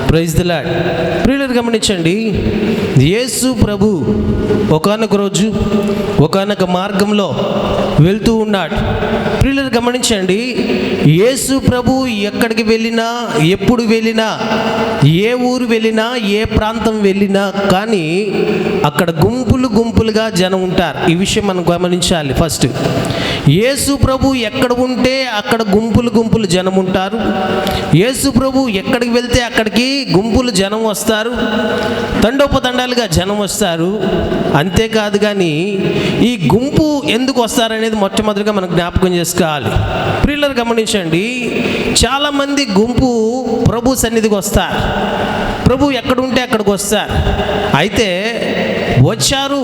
Praise the lord. ప్రియులారా గమనించండి, యేసు ప్రభు ఒకానొక రోజు ఒకానొక మార్గంలో వెళ్తూ ఉన్నాడు. ప్రియులారా గమనించండి, యేసు ప్రభు ఎక్కడికి వెళ్ళినా, ఎప్పుడు వెళ్ళినా, ఏ ఊరు వెళ్ళినా, ఏ ప్రాంతం వెళ్ళినా కానీ అక్కడ గుంపులు గుంపులుగా జనం ఉంటారు. ఈ విషయం మనం గమనించాలి. ఫస్ట్ యేసు ప్రభు ఎక్కడ ఉంటే అక్కడ గుంపులు గుంపులు జనం ఉంటారు. యేసు ప్రభు ఎక్కడికి వెళ్తే అక్కడికి గుంపులు జనం వస్తారు, తండోపతండాలుగా జనం వస్తారు. అంతేకాదు కానీ ఈ గుంపు ఎందుకు వస్తారనేది మొట్టమొదటిగా మనం జ్ఞాపకం చేసుకోవాలి. ప్రియులారా గమనించండి, చాలామంది గుంపు ప్రభు సన్నిధికి వస్తారు, ప్రభు ఎక్కడ ఉంటే అక్కడికి వస్తారు. అయితే వచ్చారు,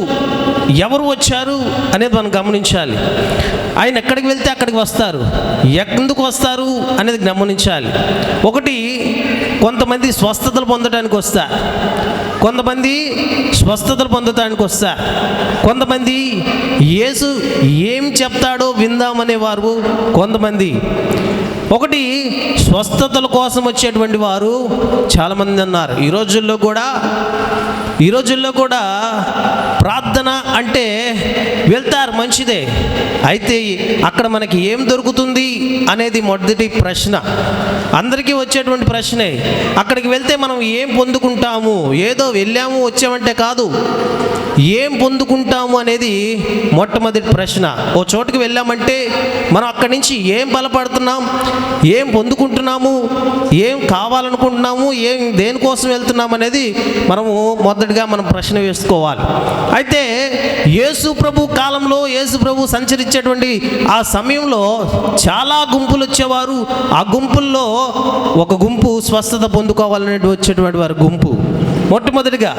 ఎవరు వచ్చారు అనేది మనం గమనించాలి. ఆయన ఎక్కడికి వెళ్తే అక్కడికి వస్తారు, ఎందుకు వస్తారు అనేది గమనించాలి. ఒకటి, కొంతమంది స్వస్థతలు పొందడానికి వస్తారు, కొంతమంది స్వస్థతలు పొందడానికి వస్తారు, కొంతమంది యేసు ఏం చెప్తాడో విందామనే వారు కొంతమంది. ఒకటి, స్వస్థతల కోసం వచ్చేటువంటి వారు చాలామంది ఉన్నారు. ఈ రోజుల్లో కూడా ప్రార్థన అంటే వెళ్తారు, మంచిదే. అయితే అక్కడ మనకి ఏం దొరుకుతుంది అనేది మొదటి ప్రశ్న, అందరికీ వచ్చేటువంటి ప్రశ్నే. అక్కడికి వెళ్తే మనం ఏం పొందుకుంటాము? ఏదో వెళ్ళాము వచ్చామంటే కాదు, ఏం పొందుకుంటాము అనేది మొట్టమొదటి ప్రశ్న. ఓ చోటుకి వెళ్ళామంటే మనం అక్కడి నుంచి ఏం బలపడుతున్నాం, ఏం పొందుకుంటున్నాము, ఏం కావాలనుకుంటున్నాము, దేనికోసం వెళ్తున్నాం అనేది మనము మొదటిగా మనం ప్రశ్న వేసుకోవాలి. అయితే యేసు ప్రభు కాలంలో, యేసు ప్రభు సంచరించేటువంటి ఆ సమయంలో చాలా గుంపులు వచ్చేవారు. ఆ గుంపుల్లో ఒక గుంపు స్వస్థత పొందుకోవాలనే వచ్చేటువంటి వారు గుంపు మొట్టమొదటిగా.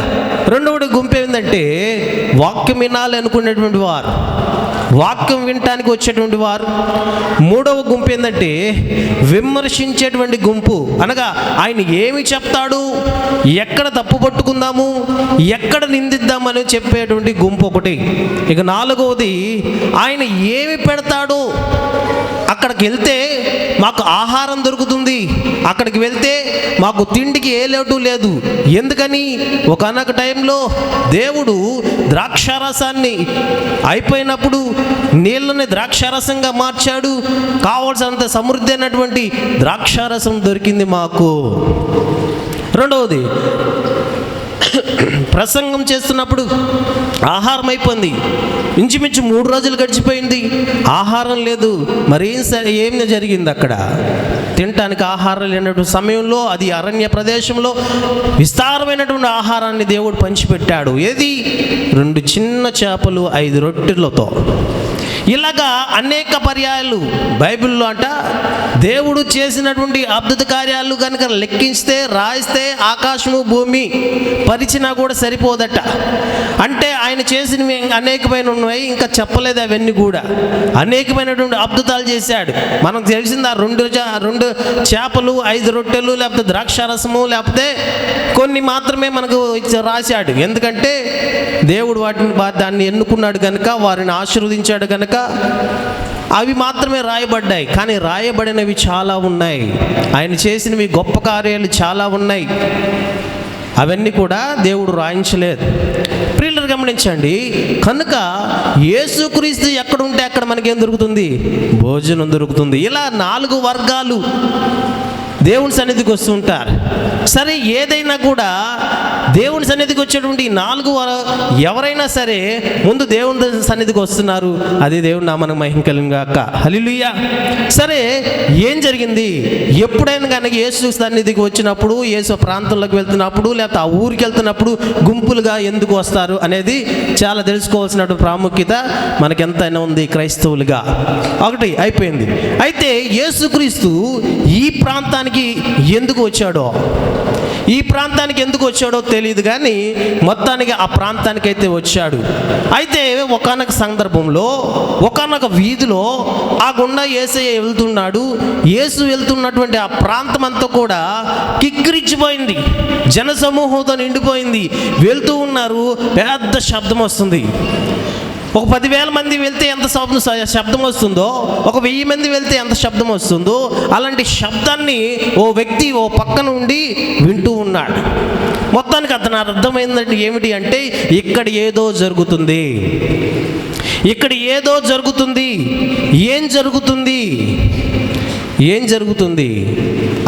రెండవది గుంపు ఏంటంటే వాక్యం వినాలి అనుకునేటువంటి వారు, వాక్యం వినటానికి వచ్చేటువంటి వారు. మూడవ గుంపు ఏంటంటే విమర్శించేటువంటి గుంపు, అనగా ఆయన ఏమి చెప్తాడు, ఎక్కడ తప్పు పట్టుకుందాము, ఎక్కడ నిందిద్దామని చెప్పేటువంటి గుంపు ఒకటి. ఇక నాలుగవది, ఆయన ఏమి పెడతాడో, అక్కడికి వెళ్తే మాకు ఆహారం దొరుకుతుంది, అక్కడికి వెళ్తే మాకు తిండికి ఏ లోటు లేదు. ఎందుకని? ఒకనొక టైంలో దేవుడు ద్రాక్షారసాన్ని అయిపోయినప్పుడు నీళ్ళని ద్రాక్షారసంగా మార్చాడు. కావాల్సినంత సమృద్ధి అయినటువంటి ద్రాక్షారసం దొరికింది మాకు. రెండవది, ప్రసంగం చేస్తున్నప్పుడు ఆహారం అయిపోయింది, ఇంచుమించు 3 రోజులు గడిచిపోయింది, ఆహారం లేదు. మరి ఏం జరిగింది? అక్కడ తినటానికి ఆహారం లేనటువంటి సమయంలో, అది అరణ్య ప్రదేశంలో విస్తారమైనటువంటి ఆహారాన్ని దేవుడు పంచిపెట్టాడు. ఏది? 2 చిన్న చేపలు 5 రొట్టెలతో. ఇలాగా అనేక పర్యాయాలు బైబిల్లో అంట దేవుడు చేసినటువంటి అద్భుత కార్యాలు కనుక లెక్కిస్తే, రాయిస్తే ఆకాశము భూమి పరిచినా కూడా సరిపోదట. అంటే ఆయన చేసినవి అనేకమైన ఉన్నాయి, ఇంకా చెప్పలేదు. అవన్నీ కూడా అనేకమైనటువంటి అద్భుతాలు చేశాడు. మనకు తెలిసింది ఆ 2 చేపలు 5 రొట్టెలు, లేకపోతే ద్రాక్షారసము, లేకపోతే కొన్ని మాత్రమే మనకు రాశాడు. ఎందుకంటే దేవుడు దాన్ని ఎన్నుకున్నాడు కనుక, వారిని ఆశీర్వదించాడు కనుక అవి మాత్రమే రాయబడ్డాయి. కానీ రాయబడినవి చాలా ఉన్నాయి, ఆయన చేసినవి గొప్ప కార్యాలు చాలా ఉన్నాయి. అవన్నీ కూడా దేవుడు రాయించలేదు. ప్రియులారా గమనించండి, కనుక యేసుక్రీస్తు ఎక్కడ ఉంటే అక్కడ మనకేం దొరుకుతుంది? భోజనం దొరుకుతుంది. ఇలా 4 వర్గాలు దేవుని సన్నిధికి వస్తుంటారు. సరే, ఏదైనా కూడా దేవుని సన్నిధికి వచ్చేటువంటి 4 ఎవరైనా సరే ముందు దేవుని సన్నిధికి వస్తున్నారు. అది దేవుని నామానికి మహిమ కలుగును గాక. హల్లెలూయా. సరే, ఏం జరిగింది? ఎప్పుడైనా కనుక యేసు సన్నిధికి వచ్చినప్పుడు, యేసు ప్రాంతంలోకి వెళ్తున్నప్పుడు, లేకపోతే ఆ ఊరికి వెళ్తున్నప్పుడు గుంపులుగా ఎందుకు వస్తారు అనేది చాలా తెలుసుకోవాల్సినటువంటి ప్రాముఖ్యత మనకెంతైనా ఉంది క్రైస్తవులుగా. ఒకటి అయిపోయింది. అయితే యేసుక్రీస్తు ఈ ప్రాంతానికి ఎందుకు వచ్చాడో, ఈ ప్రాంతానికి ఎందుకు వచ్చాడో తెలియదు, కానీ మొత్తానికి ఆ ప్రాంతానికి అయితే వచ్చాడు. అయితే ఒకానొక సందర్భంలో, ఒకానొక వీధిలో ఆ గుండా యేసయ్య వెళ్తున్నాడు. యేసు వెళ్తున్నటువంటి ఆ ప్రాంతం అంతా కూడా కిక్కిరిచ్చిపోయింది, జనసమూహంతో నిండిపోయింది. వెళ్తూ ఉన్నారు, పెద్ద శబ్దం వస్తుంది. ఒక 10,000 మంది వెళ్తే ఎంత శబ్దం వస్తుందో, ఒక 1000 మంది వెళ్తే ఎంత శబ్దం వస్తుందో, అలాంటి శబ్దాన్ని ఓ వ్యక్తి ఓ పక్క నుండి వింటూ ఉన్నాడు. మొత్తానికి అతను అర్థమైందంటే ఏమిటి అంటే, ఇక్కడ ఏదో జరుగుతుంది, ఇక్కడ ఏదో జరుగుతుంది. ఏం జరుగుతుంది? ఏం జరుగుతుంది?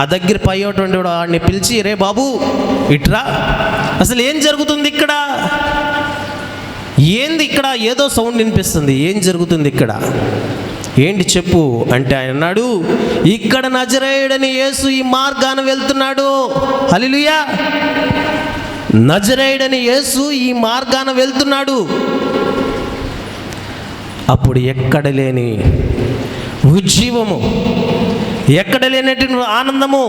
ఆ దగ్గర పయ్యేటువంటి వాడిని పిలిచి, రే బాబు ఇట్రా, అసలు ఏం జరుగుతుంది ఇక్కడ? ఏంది ఇక్కడ? ఏదో సౌండ్ వినిపిస్తుంది, ఏం జరుగుతుంది ఇక్కడ? ఏంటి చెప్పు అంటే ఆయన అన్నాడు, ఇక్కడ నజరేయుడని యేసు ఈ మార్గాన వెళ్తున్నాడు. హల్లెలూయా! నజరేయుడని యేసు ఈ మార్గాన వెళ్తున్నాడు. అప్పుడు ఎక్కడ లేని ఉజ్జీవము, ఎక్కడ లేనటువంటి ఆనందము,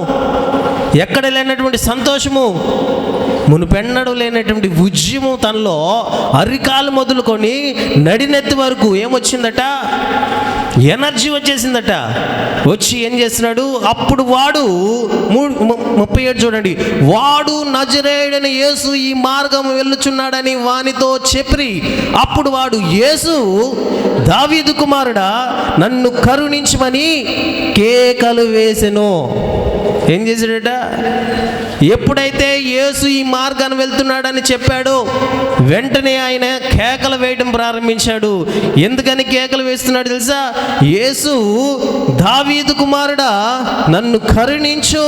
ఎక్కడ లేనటువంటి సంతోషము, మునుపెన్నడూ లేనటువంటి ఉజ్జీవము తనలో అరికాలు మొదలుకొని నడినెత్తి వరకు ఏమొచ్చిందట? ఎనర్జీ వచ్చేసిందట. వచ్చి ఏం చేస్తున్నాడు? అప్పుడు వాడు 37 చూడండి, వాడు నజరేయుడైన యేసు ఈ మార్గం వెళ్ళుచున్నాడని వానితో చెప్పి, అప్పుడు వాడు, యేసు దావీదు కుమారుడా నన్ను కరుణించమని కేకలు వేసెను. ఏం చేశాడట? ఎప్పుడైతే యేసు ఈ మార్గాన్ని వెళ్తున్నాడని చెప్పాడో వెంటనే ఆయన కేకలు వేయడం ప్రారంభించాడు. ఎందుకని కేకలు వేస్తున్నాడు తెలుసా? యేసు దావీదు కుమారుడా నన్ను కరుణించు.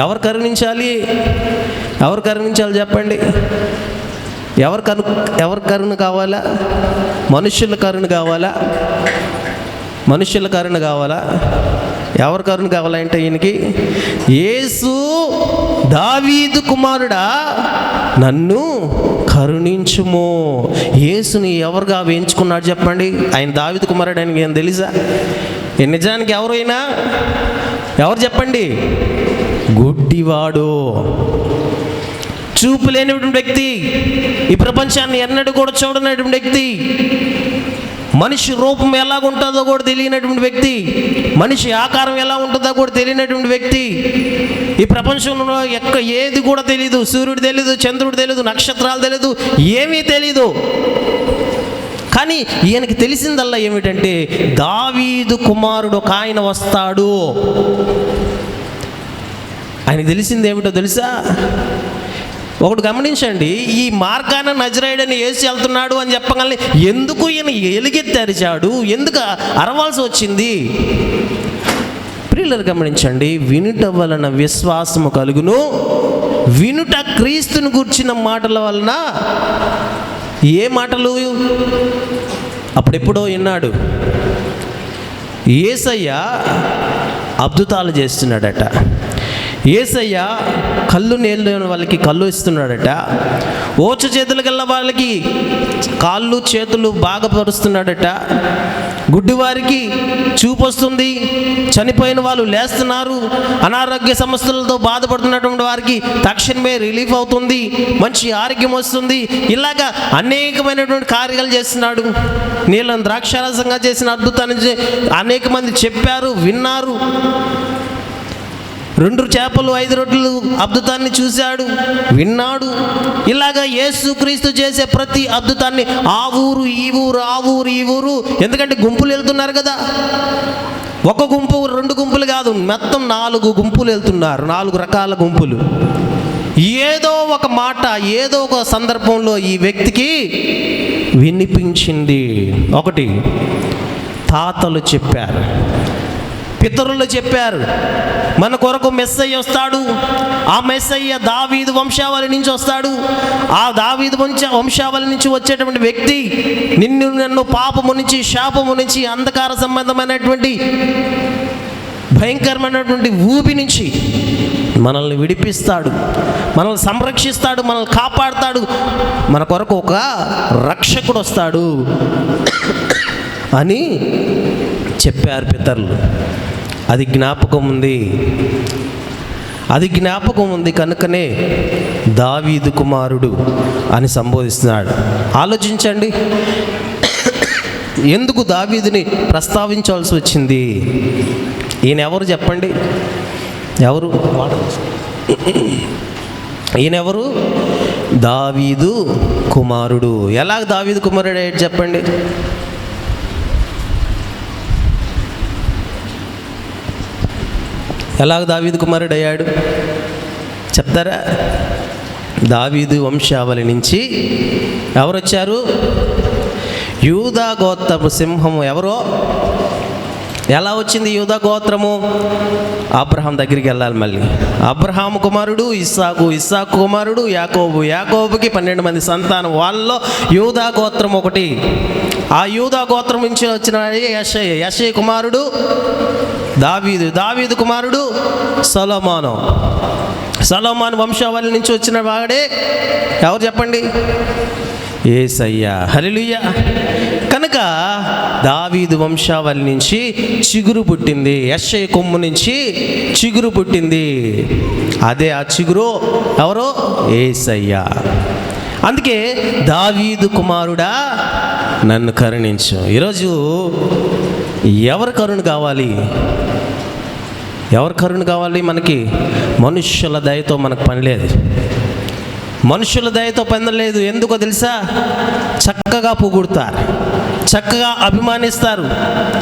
ఎవరు కరుణించాలి? ఎవరు కరుణించాలి చెప్పండి? ఎవరు కరుణ కావాలా? మనుష్యుల కరుణ కావాలా? మనుష్యుల కరుణ కావాలా? ఎవరు కరుణ కావాలంటే ఈయనకి, యేసు దావీదు కుమారుడా నన్ను కరుణించుము. యేసుని ఎవరుగా వేయించుకున్నాడు చెప్పండి? ఆయన దావీదు కుమారుడు ఆయనకి ఏం తెలుసా? నిజానికి ఎవరైనా ఎవరు చెప్పండి? గుడ్డివాడు, చూపు లేనటువంటి వ్యక్తి, ఈ ప్రపంచాన్ని ఎన్నడూ కూడా చూడనటువంటి వ్యక్తి, మనిషి రూపం ఎలా ఉంటుందో కూడా తెలియనటువంటి వ్యక్తి, మనిషి ఆకారం ఎలా ఉంటుందో కూడా తెలియనటువంటి వ్యక్తి, ఈ ప్రపంచంలో ఏది కూడా తెలియదు. సూర్యుడు తెలియదు, చంద్రుడు తెలియదు, నక్షత్రాలు తెలియదు, ఏమీ తెలీదు. కానీ ఈయనకి తెలిసిందల్లా ఏమిటంటే దావీదు కుమారుడు ఒక ఆయన వస్తాడు. ఆయనకి తెలిసింది ఏమిటో తెలుసా? ఒకటి గమనించండి, ఈ మార్గాన నజరేయుడని యేసు వెళ్తున్నాడు అని చెప్పగానే ఎందుకు ఈయన ఎలుగెత్తి అరిచాడు? ఎందుకు అరవాల్సి వచ్చింది? ప్రియులారా గమనించండి, వినుట వలన విశ్వాసము కలుగును, వినుట క్రీస్తుని గూర్చిన మాటల వలన. ఏ మాటలు? అప్పుడెప్పుడో విన్నాడు, యేసయ్య అద్భుతాలు చేస్తున్నాడట, యేసయ్య కళ్ళు నేలని వాళ్ళకి కళ్ళు ఇస్తున్నాడట, ఓచ చేతులు గల్ల వాళ్ళకి కాళ్ళు చేతులు బాగా పరుస్తున్నాడట, గుడ్డివారికి చూపు వస్తుంది, చనిపోయిన వాళ్ళు లేస్తున్నారు, అనారోగ్య సమస్యలతో బాధపడుతున్నటువంటి వారికి తక్షణమే రిలీఫ్ అవుతుంది, మంచి ఆరోగ్యం వస్తుంది. ఇలాగా అనేకమైనటువంటి కార్యాలు చేస్తున్నాడు. నీళ్ళను ద్రాక్షారసంగా చేసిన అద్భుతాన్ని అనేక మంది చెప్పారు, విన్నారు. 2 చేపలు 5 రొట్టెలు అద్భుతాన్ని చూశాడు, విన్నాడు. ఇలాగా యేసుక్రీస్తు చేసే ప్రతి అద్భుతాన్ని ఆ ఊరు ఈ ఊరు, ఆ ఊరు ఈ ఊరు, ఎందుకంటే గుంపులు వెళ్తున్నారు కదా, ఒక గుంపు 2 గుంపులు కాదు, మొత్తం 4 గుంపులు వెళ్తున్నారు, 4 రకాల గుంపులు. ఏదో ఒక మాట ఏదో ఒక సందర్భంలో ఈ వ్యక్తికి వినిపించింది. ఒకటి తాతలు చెప్పారు, పితరులు చెప్పారు, మన కొరకు మెస్సయ్య వస్తాడు, ఆ మెస్సయ్య దావీదు వంశావళి నుంచి వస్తాడు, ఆ దావీదు వంశావళి నుంచి వచ్చేటువంటి వ్యక్తి నన్ను పాపము నుంచి, శాపము నుంచి, అంధకార సంబంధమైనటువంటి భయంకరమైనటువంటి ఊబి నుంచి మనల్ని విడిపిస్తాడు, మనల్ని సంరక్షిస్తాడు, మనల్ని కాపాడుతాడు, మన కొరకు ఒక రక్షకుడు వస్తాడు అని చెప్పారు పితరులు. అది జ్ఞాపకం ఉంది, అది జ్ఞాపకం ఉంది కనుకనే దావీదు కుమారుడు అని సంబోధిస్తున్నాడు. ఆలోచించండి, ఎందుకు దావీదుని ప్రస్తావించాల్సి వచ్చింది? ఈయన ఎవరు చెప్పండి? ఎవరు ఈయనెవరు? దావీదు కుమారుడు. ఎలాగ దావీదు కుమారుడు అయ్యాడు చెప్పండి? ఎలాగ దావీదు కుమారుడు అయ్యాడు చెప్తారా? దావీదు వంశావళి నుంచి ఎవరు వచ్చారు? యూదా గోత్రపు సింహము. ఎవరో? ఎలా వచ్చింది యూదా గోత్రము? అబ్రహాం దగ్గరికి వెళ్ళాలి మళ్ళీ. అబ్రహాము కుమారుడు ఇస్సాకు, ఇస్సాకు కుమారుడు యాకోబు, యాకోబుకి 12 మంది సంతానం. వాళ్ళలో యూదా గోత్రం ఒకటి. ఆ యూదా గోత్రం నుంచి వచ్చిన యెషయి, యెషయి కుమారుడు దావీదు, దావీదు కుమారుడు సొలొమోను, సొలొమోను వంశావళి నుంచి వచ్చిన వాడే ఎవరు చెప్పండి? యేసయ్య. హల్లెలూయా. కనుక దావీదు వంశావళి నుంచి చిగురు పుట్టింది. యెషయి కొమ్ము నుంచి చిగురు పుట్టింది. అదే ఆ చిగురు ఎవరో? యేసయ్య. అందుకే దావీదు కుమారుడా నన్ను కరుణించు. ఈరోజు ఎవరి కరుణ కావాలి? ఎవరి కరుణ కావాలి మనకి? మనుష్యుల దయతో మనకు పని లేదు. మనుషుల దయతో పని లేదు. ఎందుకో తెలుసా? చక్కగా పొగుడుతారు, చక్కగా అభిమానిస్తారు,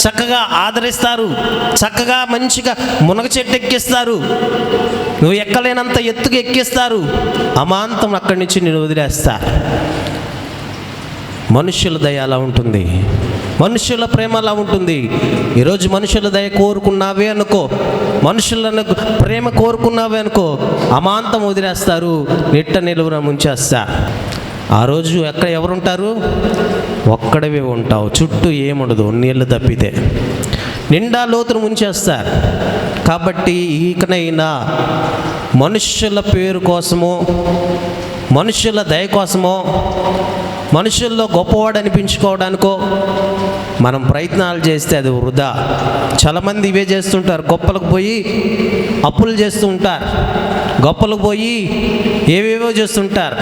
చక్కగా ఆదరిస్తారు, చక్కగా మంచిగా మునగ చెట్టు ఎక్కిస్తారు, నువ్వు ఎక్కలేనంత ఎత్తుకు ఎక్కిస్తారు, అమాంతం అక్కడి నుంచి నేను వదిలేస్తారు. మనుష్యుల దయ అలా ఉంటుంది, మనుషుల ప్రేమ అలా ఉంటుంది. ఈరోజు మనుషుల దయ కోరుకున్నావే అనుకో, మనుషులను ప్రేమ కోరుకున్నావే అనుకో, అమాంతం వదిలేస్తారు, నిట్ట నిలువున ముంచేస్తారు. ఆ రోజు ఎక్కడ ఎవరుంటారు? ఒక్కడవే ఉంటావు, చుట్టూ ఏముండదు, నీళ్ళు తప్పితే నిండా లోతును ముంచేస్తారు. కాబట్టి ఇకనైనా మనుషుల పేరు కోసమో, మనుషుల దయ కోసమో, మనుషుల్లో గొప్పవాడు అనిపించుకోవడానికో మనం ప్రయత్నాలు చేస్తే అది వృధా. చాలామంది ఇవే చేస్తుంటారు. గొప్పలకు పోయి అప్పులు చేస్తూ ఉంటారు, గొప్పలకు పోయి ఏవేవో చేస్తుంటారు.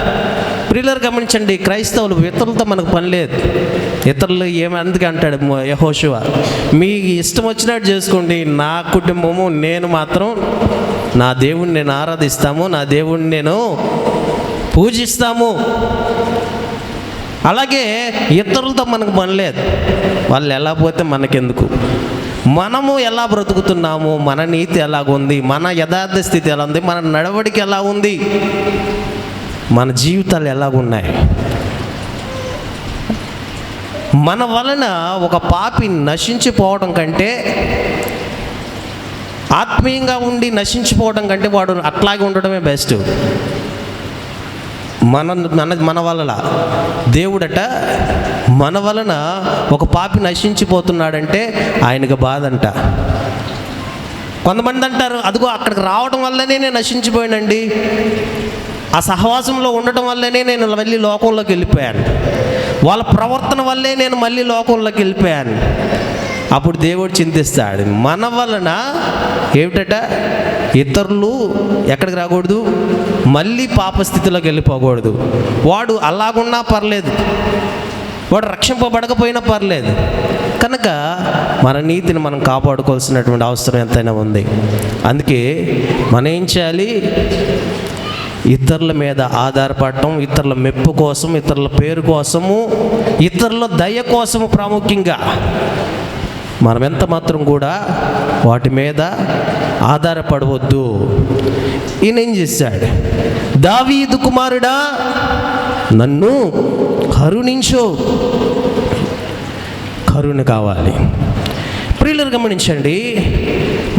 ప్రియులారా గమనించండి, క్రైస్తవులు ఇతరులతో మనకు పని లేదు. ఇతరులు అందుకే అంటాడు యెహోషువ, మీ ఇష్టం వచ్చినట్టు చేసుకోండి, నా కుటుంబము నేను మాత్రం నా దేవుణ్ణి నేను ఆరాధిస్తాము, నా దేవుణ్ణి నేను పూజిస్తాము. అలాగే ఇతరులతో మనకు పని లేదు. వాళ్ళు ఎలా పోతే మనకెందుకు? మనము ఎలా బ్రతుకుతున్నాము, మన నీతి ఎలాగుంది, మన యథార్థ స్థితి ఎలా ఉంది, మన నడవడిక ఎలా ఉంది, మన జీవితాలు ఎలాగున్నాయి. మన వలన ఒక పాపి నశించిపోవడం కంటే, ఆత్మీయంగా ఉండి నశించిపోవడం కంటే వాడు అట్లాగే ఉండడమే బెస్ట్. మన వలన దేవుడట మన వలన ఒక పాపి నశించిపోతున్నాడంటే ఆయనకు బాధ అంట. కొంతమంది అంటారు, అదిగో అక్కడికి రావడం వల్లనే నేను నశించిపోయానండి, ఆ సహవాసంలో ఉండటం వల్లనే నేను మళ్ళీ లోకంలోకి వెళ్ళిపోయాను, వాళ్ళ ప్రవర్తన వల్లే నేను మళ్ళీ లోకంలోకి వెళ్ళిపోయాను. అప్పుడు దేవుడు చింతిస్తాడు, మన వలన ఏమిటట? ఇతరులు ఎక్కడికి రాకూడదు, మళ్ళీ పాపస్థితిలోకి వెళ్ళిపోకూడదు. వాడు అలాగున్నా పర్లేదు, వాడు రక్షింపబడకపోయినా పర్లేదు. కనుక మన నీతిని మనం కాపాడుకోవాల్సినటువంటి అవసరం ఎంతైనా ఉంది. అందుకే మనం ఏం చేయాలి? ఇతరుల మీద ఆధారపడటం, ఇతరుల మెప్పు కోసం, ఇతరుల పేరు కోసము, ఇతరుల దయ కోసము ప్రాముఖ్యంగా మనం ఎంత మాత్రం కూడా వాటి మీద ఆధారపడవద్దు. ఈయన ఏం చేశాడు? దావీదు కుమారుడా నన్ను కరుణించు. కరుణ కావాలి. ప్రియులను గమనించండి.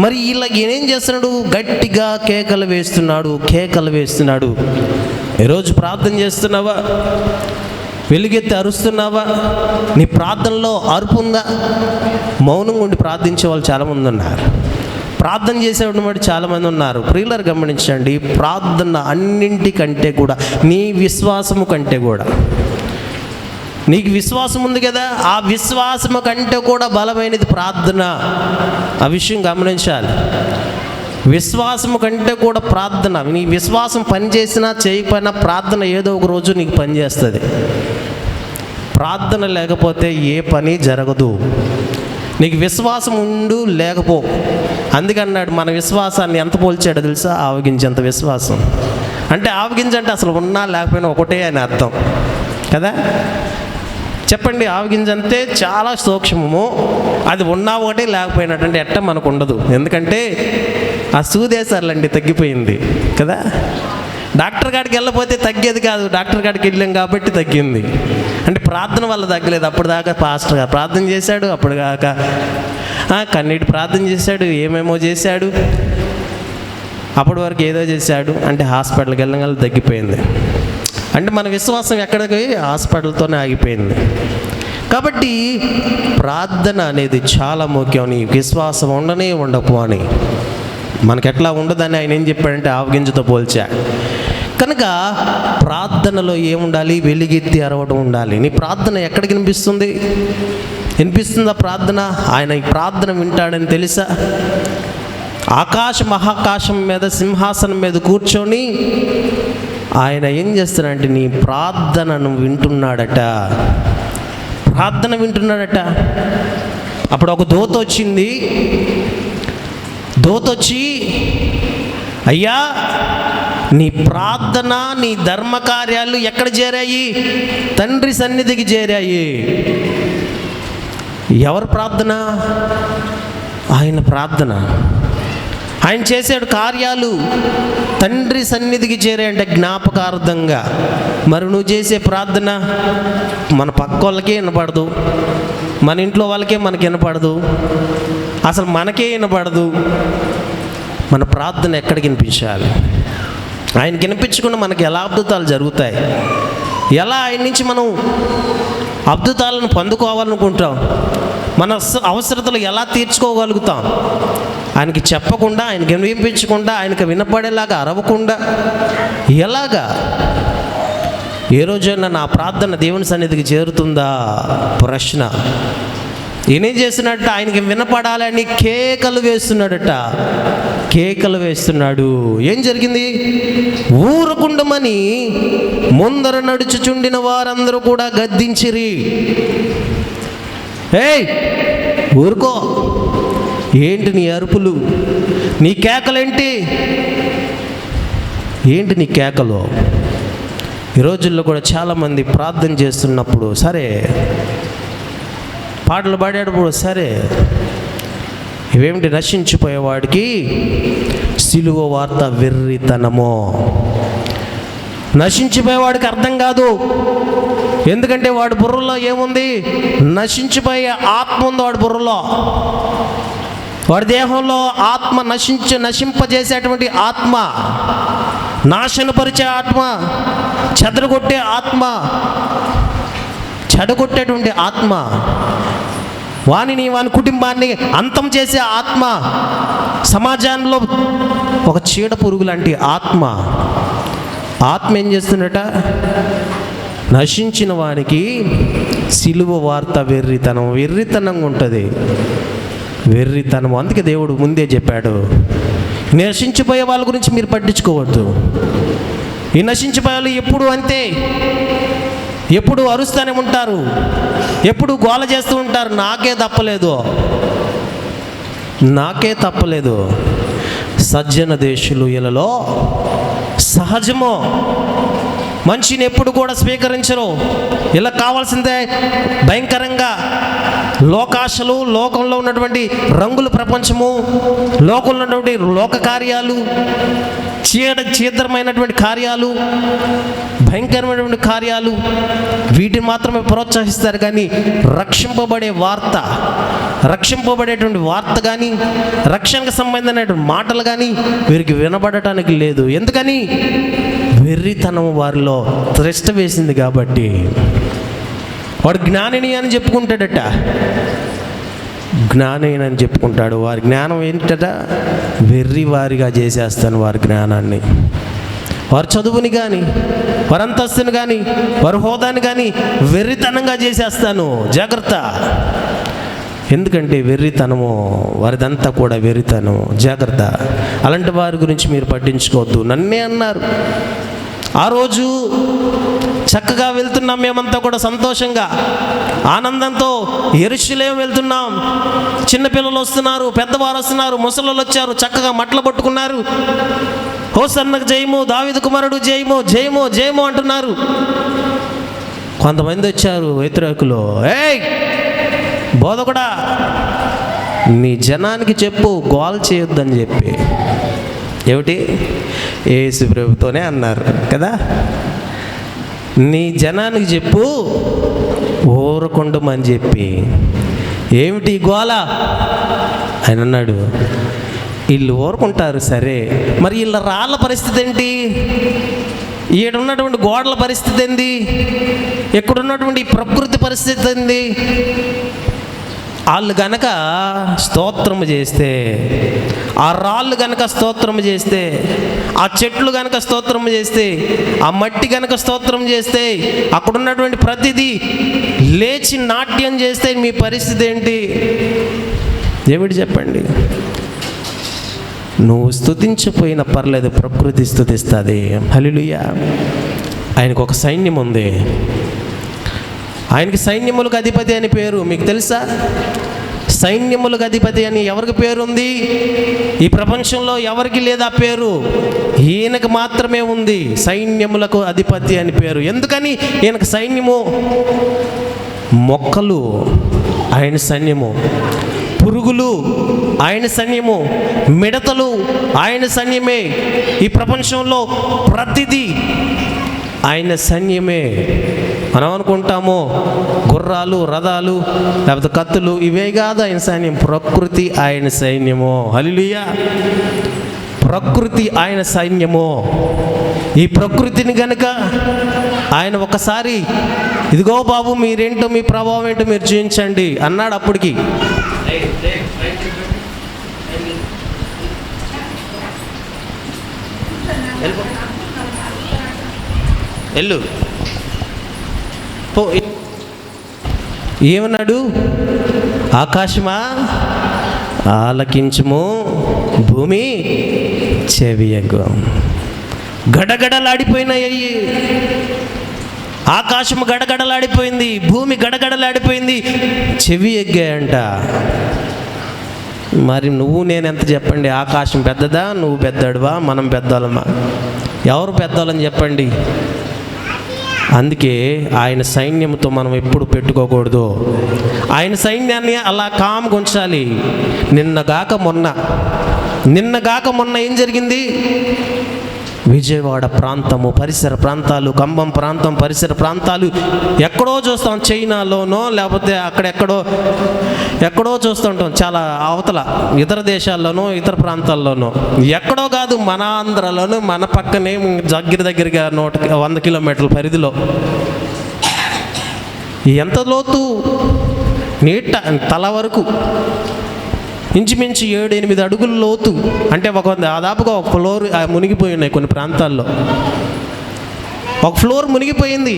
మరి ఇలా ఈయనేం చేస్తున్నాడు? గట్టిగా కేకలు వేస్తున్నాడు. ఈరోజు ప్రార్థన చేస్తున్నావా? వెలుగెత్తి అరుస్తున్నావా? నీ ప్రార్థనలో అరుపు ఉందా? మౌనంగా ఉండి ప్రార్థించే వాళ్ళు చాలామంది ఉన్నారు, ప్రార్థన చేసేవాడు మరి చాలామంది ఉన్నారు. ప్రియులను గమనించండి, ప్రార్థన అన్నింటికంటే కూడా, నీ విశ్వాసము కంటే కూడా, నీకు విశ్వాసం ఉంది కదా, ఆ విశ్వాసము కంటే కూడా బలమైనది ప్రార్థన. ఆ విషయం గమనించాలి. విశ్వాసము కంటే కూడా ప్రార్థన. నీ విశ్వాసం పనిచేసినా చేయకపోయినా ప్రార్థన ఏదో ఒక రోజు నీకు పనిచేస్తుంది. ప్రార్థన లేకపోతే ఏ పని జరగదు. నీకు విశ్వాసం ఉండు లేకపో. అందుకన్నాడు, మన విశ్వాసాన్ని ఎంత పోల్చాడో తెలుసా? ఆవగించేంత విశ్వాసం. అంటే ఆవగింజ అంటే అసలు ఉన్నా లేకపోయినా ఒకటే అని అర్థం కదా. చెప్పండి, ఆవగింజ అంతే చాలా సూక్ష్మము. అది ఉన్నా ఒకటే లేకపోయినట్టు అంటే ఎట్ట మనకు ఉండదు. ఎందుకంటే ఆ సూదేశాలండి తగ్గిపోయింది కదా. డాక్టర్ కాడికి వెళ్ళకపోతే తగ్గేది కాదు, డాక్టర్ కాడికి వెళ్ళాం కాబట్టి తగ్గింది. అంటే ప్రార్థన వల్ల తగ్గలేదు. అప్పుడు దాకా పాస్టర్ గారు ప్రార్థన చేశాడు, అప్పుడు కాక కన్నీటి ప్రార్థన చేశాడు, ఏమేమో చేశాడు, అప్పటి వరకు ఏదో చేశాడు. అంటే హాస్పిటల్కి వెళ్ళగల తగ్గిపోయింది. అంటే మన విశ్వాసం ఎక్కడికి హాస్పిటల్తోనే ఆగిపోయింది. కాబట్టి ప్రార్థన అనేది చాలా ముఖ్యం. నీ విశ్వాసం ఉండనే ఉండకు అని మనకెట్లా ఉండదని ఆయన ఏం చెప్పాడంటే ఆవగింజతో పోల్చా. కనుక ప్రార్థనలో ఏముండాలి? వెలుగెత్తి అరవడం ఉండాలి. నీ ప్రార్థన ఎక్కడికి వినిపిస్తుంది? వినిపిస్తుందా ప్రార్థన? ఆయన ఈ ప్రార్థన వింటాడని తెలుసా? మహాకాశం మీద సింహాసనం మీద కూర్చొని ఆయన ఏం చేస్తాడంటే నీ ప్రార్థనను వింటున్నాడట. ప్రార్థన వింటున్నాడట. అప్పుడు ఒక దూత వచ్చింది. దూతొచ్చి, అయ్యా నీ ప్రార్థన నీ ధర్మకార్యాలు ఎక్కడ చేరాయి? తండ్రి సన్నిధికి చేరాయి. ఎవరి ప్రార్థన? ఆయన ప్రార్థన. ఆయన చేసాడు కార్యాలు తండ్రి సన్నిధికి చేరాయంటే జ్ఞాపకార్థంగా. మరి నువ్వు చేసే ప్రార్థన మన పక్క వాళ్ళకే వినపడదు, మన ఇంట్లో వాళ్ళకే మనకి వినపడదు, అసలు మనకే వినపడదు. మన ప్రార్థన ఎక్కడికి వినిపించాలి? ఆయనకి వినిపించకుండా మనకి ఎలా అద్భుతాలు జరుగుతాయి? ఎలా ఆయన నుంచి మనం అద్భుతాలను పొందుకోవాలనుకుంటాం? మన అవసరతలు ఎలా తీర్చుకోగలుగుతాం? ఆయనకి చెప్పకుండా, ఆయనకి వినిపించకుండా, ఆయనకి వినపడేలాగా అరవకుండా ఎలాగా? ఏ రోజైనా నా ప్రార్థన దేవుని సన్నిధికి చేరుతుందా? ప్రశ్న. ఈయనేం చేస్తున్నాడట? ఆయనకి వినపడాలని కేకలు వేస్తున్నాడట. కేకలు వేస్తున్నాడు. ఏం జరిగింది? ఊరకుండమని ముందర నడుచుచుండిన వారందరూ కూడా గద్దించిరి. ఏయ్ ఊరుకో, ఏంటి నీ అరుపులు, నీ కేకలేంటి? ఏంటి నీ కేకలు? ఈ రోజుల్లో కూడా చాలామంది ప్రార్థన చేస్తున్నప్పుడు సరే, పాటలు పాడేటప్పుడు సరే, ఇవేమిటి? నశించిపోయేవాడికి సిలువ వార్త వెర్రితనమో. నశించిపోయేవాడికి అర్థం కాదు. ఎందుకంటే వాడి బుర్రలో ఏముంది? నశించిపోయే ఆత్మ ఉంది వాడి బుర్రలో. వాడి దేహంలో ఆత్మ నశింపజేసేటువంటి ఆత్మ, నాశనపరిచే ఆత్మ, చెదరగొట్టే ఆత్మ, చెడగొట్టేటువంటి ఆత్మ, వాని కుటుంబాన్ని అంతం చేసే ఆత్మ, సమాజంలో ఒక చీడ పురుగు లాంటి ఆత్మ. ఆత్మ ఏం చేస్తుందట? నశించిన వానికి సిలువ వార్త వెర్రితనంగా ఉంటుంది. వెర్రితనం. అందుకే దేవుడు ముందే చెప్పాడు, నశించిపోయే వాళ్ళ గురించి మీరు పట్టించుకోవద్దు. ఈ నశించిపోయే వాళ్ళు ఎప్పుడు అంతే, ఎప్పుడు అరుస్తూనే ఉంటారు, ఎప్పుడు గోల చేస్తూ ఉంటారు. నాకే తప్పలేదు. సజ్జన దేశులు ఇలలో సహజమో. మనిషిని ఎప్పుడు కూడా స్వీకరించరు. ఇలా కావాల్సిందే భయంకరంగా లోకాశలు, లోకంలో ఉన్నటువంటి రంగుల ప్రపంచము, లోకంలో ఉన్నటువంటి లోక కార్యాలు, చీద్రమైనటువంటి కార్యాలు, భయంకరమైనటువంటి కార్యాలు, వీటిని మాత్రమే ప్రోత్సహిస్తారు. కానీ రక్షింపబడేటువంటి వార్త కానీ, రక్షణకు సంబంధించినటువంటి మాటలు కానీ వీరికి వినబడటానికి లేదు. ఎందుకని? వెర్రితనం వారిలో త్రెష్ట వేసింది కాబట్టి. వాడు జ్ఞానిని అని చెప్పుకుంటాడట, వారి జ్ఞానం ఏంటట? వెర్రి వారిగా చేసేస్తాను వారి జ్ఞానాన్ని. వారి చదువుని కానీ, వారి అంతస్తుని కానీ, వారి హోదాని కానీ వెర్రితనంగా చేసేస్తాను, జాగ్రత్త. ఎందుకంటే వెర్రితనము, వారిదంతా కూడా వెర్రితనం, జాగ్రత్త. అలాంటి వారి గురించి మీరు పట్టించుకోవద్దు. నన్నే అన్నారు, ఆ రోజు చక్కగా వెళ్తున్నాం, మేమంతా కూడా సంతోషంగా ఆనందంతో యెరూషలేము వెళ్తున్నాం. చిన్నపిల్లలు వస్తున్నారు, పెద్దవారు వస్తున్నారు, ముసలోళ్ళు వచ్చారు, చక్కగా మట్టలు పట్టుకున్నారు. హోసన్నకు జయము, దావీదు కుమారుడు జయము, జయము, జయము అంటున్నారు. కొంతమంది వచ్చారు వ్యతిరేకులు, ఏయ్ బోధకుడా, నీ జనానికి చెప్పు గోల్ చేయొద్దని చెప్పి. ఏమిటి? యేసు ప్రభుతోనే అన్నారు కదా, నీ జనానికి చెప్పు ఊరకుండమని చెప్పి. ఏమిటి గోల? ఆయన అన్నాడు, వీళ్ళు ఊరుకుంటారు సరే, మరి వీళ్ళ రాళ్ళ పరిస్థితి ఏంటి? ఈడున్నటువంటి గోడల పరిస్థితి ఏంది? ఎక్కడున్నటువంటి ప్రకృతి పరిస్థితి ఏంది? వాళ్ళు గనక స్తోత్రము చేస్తే, ఆ రాళ్ళు గనక స్తోత్రము చేస్తే, ఆ చెట్లు గనక స్తోత్రము చేస్తే, ఆ మట్టి గనక స్తోత్రం చేస్తే, అక్కడున్నటువంటి ప్రతిదీ లేచి నాట్యం చేస్తే మీ పరిస్థితి ఏంటి? ఏమిటి చెప్పండి? నువ్వు స్తుతించపోయినా పర్లేదు, ప్రకృతి స్తుతిస్తుంది. హల్లెలూయా. ఆయనకు ఒక సైన్యం ఉంది. ఆయనకి సైన్యములకు అధిపతి అని పేరు. మీకు తెలుసా? సైన్యములకు అధిపతి అని ఎవరికి పేరు ఉంది? ఈ ప్రపంచంలో ఎవరికి లేదా పేరు? ఈయనకు మాత్రమే ఉంది, సైన్యములకు అధిపతి అని పేరు. ఎందుకని ఈయనకు సైన్యము? మొక్కలు ఆయన సైన్యము, పురుగులు ఆయన సైన్యము, మిడతలు ఆయన సైన్యమే. ఈ ప్రపంచంలో ప్రతిదీ ఆయన సైన్యమే. మనం అనుకుంటాము గుర్రాలు, రథాలు, లేకపోతే కత్తులు, ఇవే కాదు ఆయన సైన్యం. ప్రకృతి ఆయన సైన్యము. హల్లెలూయా. ప్రకృతి ఆయన సైన్యము. ఈ ప్రకృతిని గనుక ఆయన ఒకసారి, ఇదిగో బాబు మీరేంటో, మీ ప్రభావం ఏంటో మీరు చూపించండి అన్నాడు. అప్పటికి వెళ్ళు ఏమన్నాడు? ఆకాశమా ఆలకించుము, భూమి చెవియగు. గడగడలాడిపోయినాయి. ఆకాశము గడగడలాడిపోయింది, భూమి గడగడలాడిపోయింది, చెవి ఎగ్గాయంట. మరి నువ్వు నేను ఎంత చెప్పండి? ఆకాశం పెద్దదా? నువ్వు పెద్దడువా? మనం పెద్దోళ్ళమా? ఎవరు పెద్దోళ్ళని చెప్పండి? అందుకే ఆయన సైన్యంతో మనం ఎప్పుడు పెట్టుకోకూడదు. ఆయన సైన్యాన్ని అలా కామ్గా ఉంచాలి. నిన్నగాక మొన్న ఏం జరిగింది? విజయవాడ ప్రాంతము, పరిసర ప్రాంతాలు, ఖమ్మం ప్రాంతం, పరిసర ప్రాంతాలు ఎక్కడో చూస్తాం. చైనాలోనో లేకపోతే ఎక్కడో చూస్తుంటాం, చాలా అవతల ఇతర దేశాల్లోనో ఇతర ప్రాంతాల్లోనో. ఎక్కడో కాదు, మన ఆంధ్రలోనూ, మన పక్కనే దగ్గరగా 100 కిలోమీటర్ల పరిధిలో. ఎంత లోతు? నీట తల వరకు, ఇంచుమించు 7-8 అడుగుల లోతు. అంటే దాదాపుగా ఒక ఫ్లోర్ మునిగిపోయి ఉన్నాయి కొన్ని ప్రాంతాల్లో. ఒక ఫ్లోర్ మునిగిపోయింది.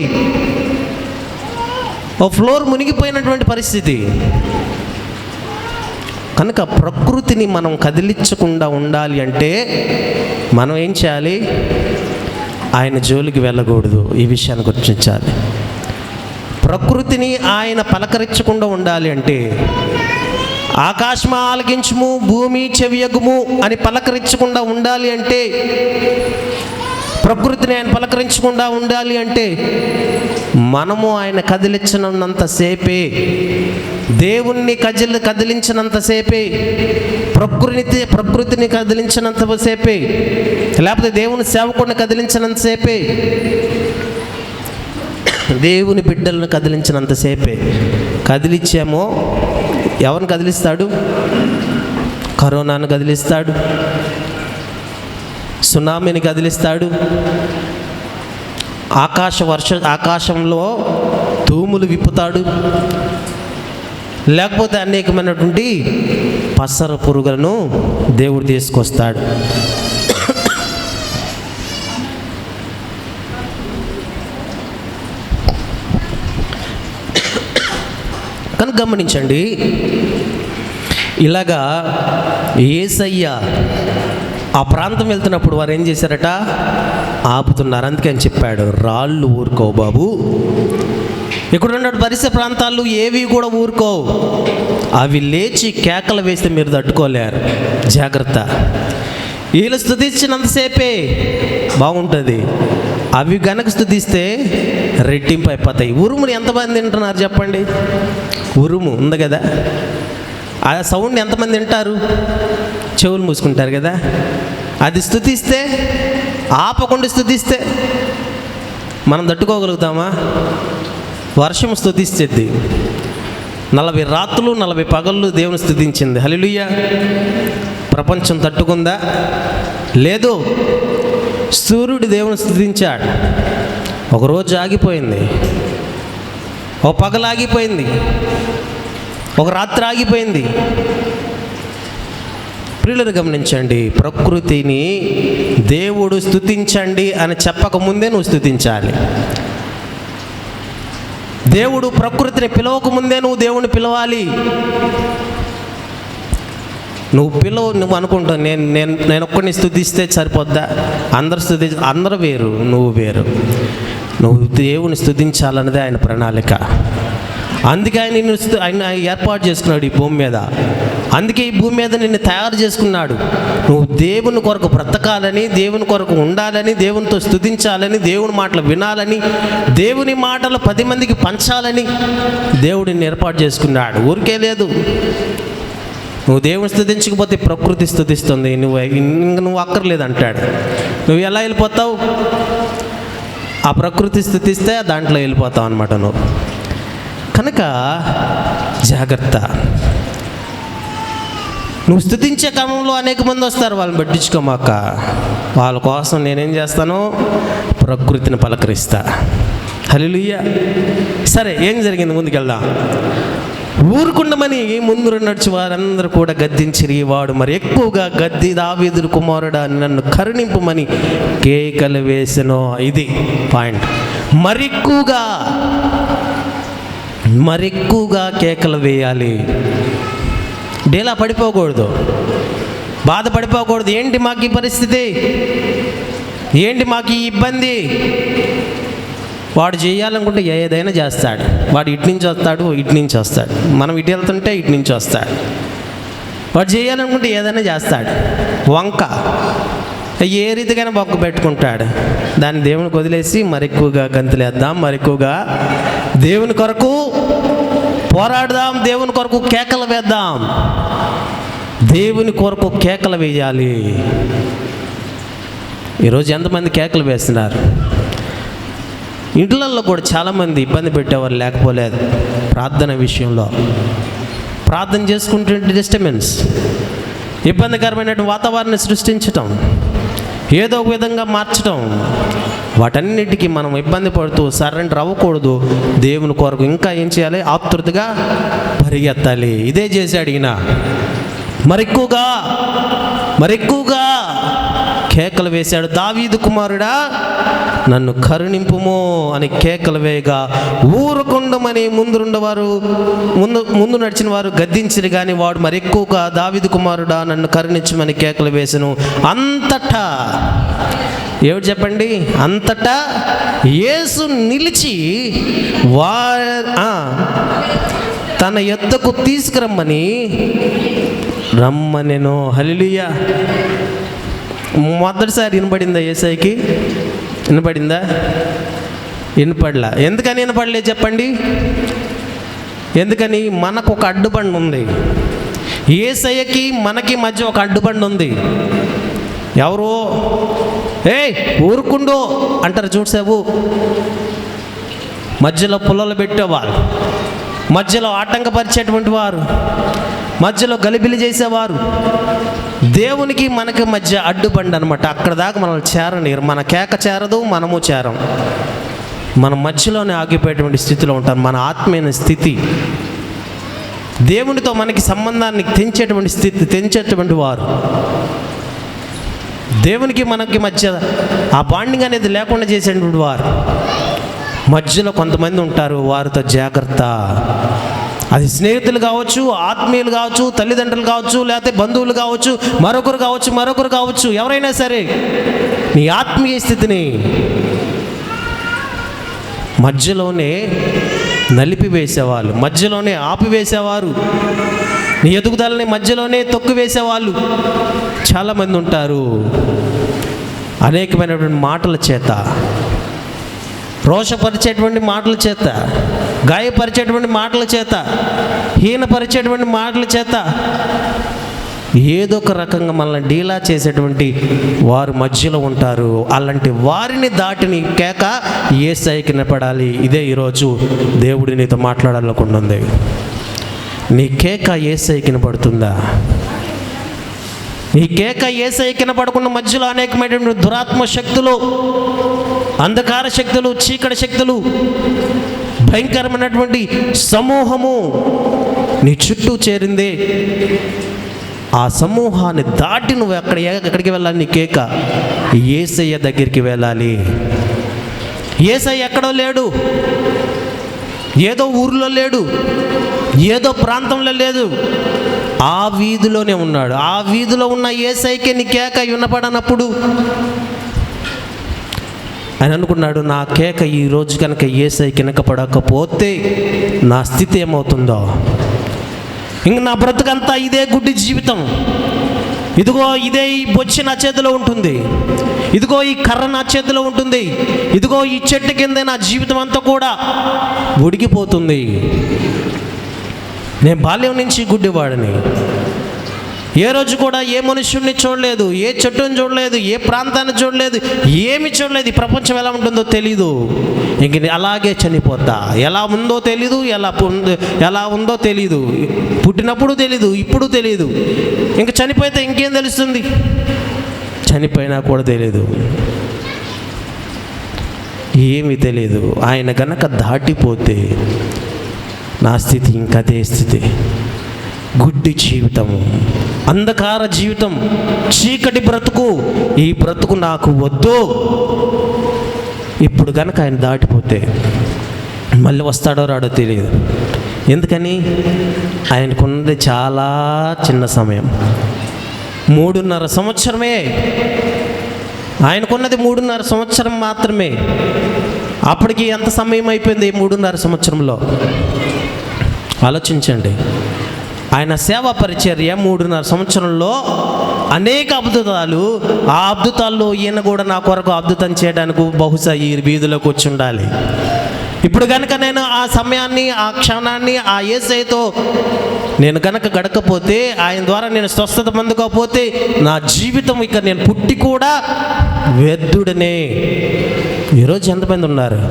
ఒక ఫ్లోర్ మునిగిపోయినటువంటి పరిస్థితి. కనుక ప్రకృతిని మనం కదిలించకుండా ఉండాలి అంటే మనం ఏం చేయాలి? ఆయన జోలికి వెళ్ళకూడదు. ఈ విషయాన్ని గుర్తించాలి. ప్రకృతిని ఆయన పలకరించకుండా ఉండాలి అంటే, ఆకాశమా ఆలకించుము, భూమి చెవియగుము అని పలకరించకుండా ఉండాలి అంటే, ప్రకృతిని ఆయన పలకరించకుండా ఉండాలి అంటే, మనము ఆయన కదిలించినంతసేపే, దేవుణ్ణి కదిలించినంతసేపే, ప్రకృతిని కదిలించినంతసేపే, లేకపోతే దేవుని సేవకుడిని కదిలించినంతసేపే, దేవుని బిడ్డలను కదిలించినంతసేపే. కదిలించామో ఎవరిని కదిలిస్తాడు? కరోనాను కదిలిస్తాడు, సునామీని కదిలిస్తాడు, ఆకాశంలో తూములు విప్పుతాడు, లేకపోతే అనేకమైనటువంటి పసర పురుగులను దేవుడు తీసుకొస్తాడు. కనుక గమనించండి, ఇలాగా యేసయ్య ఆ ప్రాంతం వెళ్తున్నప్పుడు వారు ఏం చేశారట? ఆపుతున్నారు. అందుకని చెప్పాడు, రాళ్ళు ఊరుకోవు బాబు. ఇక్కడ ఉన్న పరిసర ప్రాంతాలు ఏవి కూడా ఊరుకోవు. అవి లేచి కేకలు వేస్తే మీరు తట్టుకోలేరు. జాగ్రత్త. వీళ్ళు స్తుతించినంతసేపే బాగుంటుంది, అవి గనక స్తుతిస్తే రెట్టింపు అయిపోతాయి. ఉరుముని ఎంతమంది వింటున్నారు చెప్పండి? ఉరుము ఉంది కదా, ఆ సౌండ్ ఎంతమంది వింటారు? చెవులు మూసుకుంటారు కదా. అది స్తుతిస్తే, ఆపకుండా స్తుతిస్తే మనం తట్టుకోగలుగుతామా? వర్షం స్తుతిస్తుంది. 40 రాత్రులు 40 పగళ్ళు దేవుని స్తుతించింది. హల్లెలూయా. ప్రపంచం తట్టుకుందా? లేదు. సూర్యుడు దేవుని స్తుతించాడు, ఒకరోజు ఆగిపోయింది, ఒక పగలు ఆగిపోయింది, ఒక రాత్రి ఆగిపోయింది. ప్రియులను గమనించండి, ప్రకృతిని దేవుడు స్తుతించండి అని చెప్పకముందే నువ్వు స్తుతించాలి. దేవుడు ప్రకృతిని పిలవకముందే నువ్వు దేవుని పిలవాలి. నువ్వు అనుకుంటావు, నేను ఒక్కడిని స్తుతిస్తే సరిపోద్దా? అందరూ వేరు, నువ్వు వేరు. నువ్వు దేవుని స్తుతించాలన్నదే ఆయన ప్రణాళిక. అందుకే ఆయన ఏర్పాటు చేసుకున్నాడు ఈ భూమి మీద. అందుకే ఈ భూమి మీద నిన్ను తయారు చేసుకున్నాడు. నువ్వు దేవుని కొరకు బ్రతకాలని, దేవుని కొరకు ఉండాలని, దేవునితో స్తుతించాలని, దేవుని మాటలు వినాలని, దేవుని మాటలు 10 మందికి పంచాలని దేవుడిని ఏర్పాటు చేసుకున్నాడు. ఊరికే లేదు. నువ్వు దేవుని స్తుతించకపోతే ప్రకృతి స్తుతిస్తుంది, నువ్వు అక్కర్లేదు అంటాడు. నువ్వు ఎలా వెళ్ళిపోతావు? ఆ ప్రకృతి స్తుతిస్తే దాంట్లో వెళ్ళిపోతావు అన్నమాట నువ్వు. కనుక జాగ్రత్త. నువ్వు స్తుతించే క్రమంలో అనేక మంది వస్తారు, వాళ్ళని పట్టించుకోమాక. వాళ్ళ కోసం నేనేం చేస్తాను? ప్రకృతిని పలకరిస్తా. హల్లెలూయా. సరే, ఏం జరిగింది? ముందుకెళ్దాం. ఊరుకుండమని ముందు నడిచి వారందరూ కూడా గద్దించిరి. వాడు మరి ఎక్కువగా దావీదు కుమారుడా నన్ను కరుణింపుమని కేకలు వేసెను. ఇది పాయింట్. మరెక్కువగా కేకలు వేయాలి. డేలా పడిపోకూడదు, బాధపడిపోకూడదు. ఏంటి మాకు ఈ పరిస్థితి? ఏంటి మాకు ఈ ఇబ్బంది? వాడు చేయాలనుకుంటే ఏదైనా చేస్తాడు. వాడు ఇటు నుంచి వస్తాడు, ఇటు నుంచి వస్తాడు. మనం ఇటు వెళ్తుంటే ఇటు నుంచి వస్తాడు. వాడు చేయాలనుకుంటే ఏదైనా చేస్తాడు. వంక ఏ రీతికైనా బొక్క పెట్టుకుంటాడు. దాన్ని దేవునికి వదిలేసి మరెక్కువగా గంతులేద్దాం, మరెక్కువగా దేవుని కొరకు పోరాడదాం, దేవుని కొరకు కేకలు వేద్దాం. దేవుని కొరకు కేకలు వేయాలి. ఈరోజు ఎంతమంది కేకలు వేస్తున్నారు? ఇంట్లల్లో కూడా చాలామంది ఇబ్బంది పెట్టేవారు లేకపోలేదు. ప్రార్థన విషయంలో ప్రార్థన చేసుకుంటే డిస్టర్బెన్స్, ఇబ్బందికరమైనటువంటి వాతావరణాన్ని సృష్టించటం, ఏదో ఒక విధంగా మార్చడం, వాటన్నిటికీ మనం ఇబ్బంది పడుతూ సరెండర్ అవ్వకూడదు. దేవుని కొరకు ఇంకా ఏం చేయాలి? ఆతృతగా పరిగెత్తాలి. ఇదే చేశాడు ఈయన. మరెక్కువగా కేకలు వేశాడు. దావీదు కుమారుడా నన్ను కరుణింపుము అని కేకలు వేయగా ఊరుకుండమని ముందు నడిచిన వారు గద్దించిరి. కానీ వాడు మరెక్కువగా దావీదు కుమారుడా నన్ను కరుణించమని కేకలు వేసెను. అంతటా ఏమిటి చెప్పండి? అంతటా యేసు నిలిచి తన యొద్దకు తీసుకురమ్మని రమ్మనెను. హల్లెలూయా. మొదటిసారి వినపడిందా యేసయ్యకి? వినపడిందా? వినపడలా. ఎందుకని వినపడలేదు చెప్పండి? ఎందుకని? మనకు ఒక అడ్డుబండి ఉంది. యేసయ్యకి మనకి మధ్య ఒక అడ్డుబండి ఉంది. ఎవరు? ఊరుకుండు అంటారు చూసావు. మధ్యలో పుల్లలు పెట్టేవారు, మధ్యలో ఆటంకపరిచేటువంటి వారు, మధ్యలో గలిబిలి చేసేవారు. దేవునికి మనకి మధ్య అడ్డుబండి అనమాట. అక్కడ దాకా మనల్ని చేరనీరు. మన కేక చేరదు, మనము చేరం. మన మధ్యలోనే ఆగిపోయేటువంటి స్థితిలో ఉంటాం. మన ఆత్మీయ స్థితి, దేవునితో మనకి సంబంధాన్ని తెంచేటువంటి వారు, దేవునికి మనకి మధ్య ఆ బాండింగ్ అనేది లేకుండా చేసేటువంటి వారు మధ్యలో కొంతమంది ఉంటారు. వారితో జాగ్రత్త. అది స్నేహితులు కావచ్చు, ఆత్మీయులు కావచ్చు, తల్లిదండ్రులు కావచ్చు, లేకపోతే బంధువులు కావచ్చు, మరొకరు కావచ్చు, ఎవరైనా సరే నీ ఆత్మీయ స్థితిని మధ్యలోనే నలిపివేసేవాళ్ళు, మధ్యలోనే ఆపివేసేవారు, నీ ఎదుగుదలని మధ్యలోనే తొక్కివేసేవాళ్ళు చాలామంది ఉంటారు. అనేకమైనటువంటి మాటల చేత, రోషపరిచేటువంటి మాటల చేత, గాయపరిచేటువంటి మాటల చేత, హీనపరిచేటువంటి మాటల చేత ఏదో ఒక రకంగా మనల్ని డీలా చేసేటువంటి వారు మధ్యలో ఉంటారు. అలాంటి వారిని దాటిని కేక యేసయ్యకి వినపడాలి. ఇదే ఈరోజు దేవుడు నీతో మాట్లాడాలనుకుంటుంది. నీ కేక యేసయ్యకి వినపడుతుందా? నీ కేక యేసయ్యకి వినపడకుండా మధ్యలో అనేకమైనటువంటి దురాత్మ శక్తులు, అంధకార శక్తులు, చీకటి శక్తులు, భయంకరమైనటువంటి సమూహము నీ చుట్టూ చేరింది. ఆ సమూహాన్ని దాటి నువ్వు ఎక్కడికి వెళ్ళాలి? నీ కేక యేసయ్య దగ్గరికి వెళ్ళాలి. యేసయ్య ఎక్కడో లేడు, ఏదో ఊరిలో లేడు, ఏదో ప్రాంతంలో లేదు, ఆ వీధిలోనే ఉన్నాడు. ఆ వీధిలో ఉన్న యేసయ్యకే నీ కేక వినపడనప్పుడు ఆయన అనుకున్నాడు, నా కేక ఈరోజు కనుక యేసయ్యకి వినపడకపోతే నా స్థితి ఏమవుతుందో, ఇంక నా బ్రతుకంతా ఇదే గుడ్డి జీవితం, ఇదిగో ఇదే ఈ బొచ్చి నా చేతిలో ఉంటుంది, ఇదిగో ఈ కర్ర నా చేతిలో ఉంటుంది, ఇదిగో ఈ చెట్టు కింద నా జీవితం అంతా కూడా ఉడికిపోతుంది. నేను బాల్యం నుంచి గుడ్డివాడిని, ఏ రోజు కూడా ఏ మనుష్యుడిని చూడలేదు, ఏ చెట్టుని చూడలేదు, ఏ ప్రాంతాన్ని చూడలేదు, ఏమి చూడలేదు. ఈ ప్రపంచం ఎలా ఉంటుందో తెలీదు, ఇంక అలాగే చనిపోతా. ఎలా ఉందో తెలీదు, ఎలా ఉందో తెలీదు, పుట్టినప్పుడు తెలీదు, ఇప్పుడు తెలీదు, ఇంక చనిపోతే ఇంకేం తెలుస్తుంది? చనిపోయినా కూడా తెలీదు, ఏమీ తెలీదు. ఆయన గనక దాటిపోతే నా స్థితి ఇంకదే స్థితి. గుడ్డి జీవితము, అంధకార జీవితం, చీకటి బ్రతుకు, ఈ బ్రతుకు నాకు వద్దు. ఇప్పుడు కనుక ఆయన దాటిపోతే మళ్ళీ వస్తాడో రాడో తెలియదు. ఎందుకని? ఆయనకున్నది చాలా చిన్న సమయం, 3.5 సంవత్సరమే. ఆయనకున్నది 3.5 సంవత్సరం మాత్రమే. అప్పటికి ఎంత సమయం అయిపోయింది 3.5 సంవత్సరంలో? ఆలోచించండి. ఆయన సేవా పరిచర్య 3.5 సంవత్సరంలో అనేక అద్భుతాలు, ఆ అద్భుతాల్లో ఈయన కూడా నా కొరకు అద్భుతం చేయడానికి బహుశా ఈ వీధిలోకి వచ్చి ఉండాలి. ఇప్పుడు కనుక నేను ఆ సమయాన్ని, ఆ క్షణాన్ని ఆ యేసయ్యతో నేను కనుక గడకపోతే, ఆయన ద్వారా నేను స్వస్థత పొందకపోతే నా జీవితం ఇక నేను పుట్టి కూడా వ్యర్థుడనే. ఈరోజు ఎంతమంది ఉన్నారు?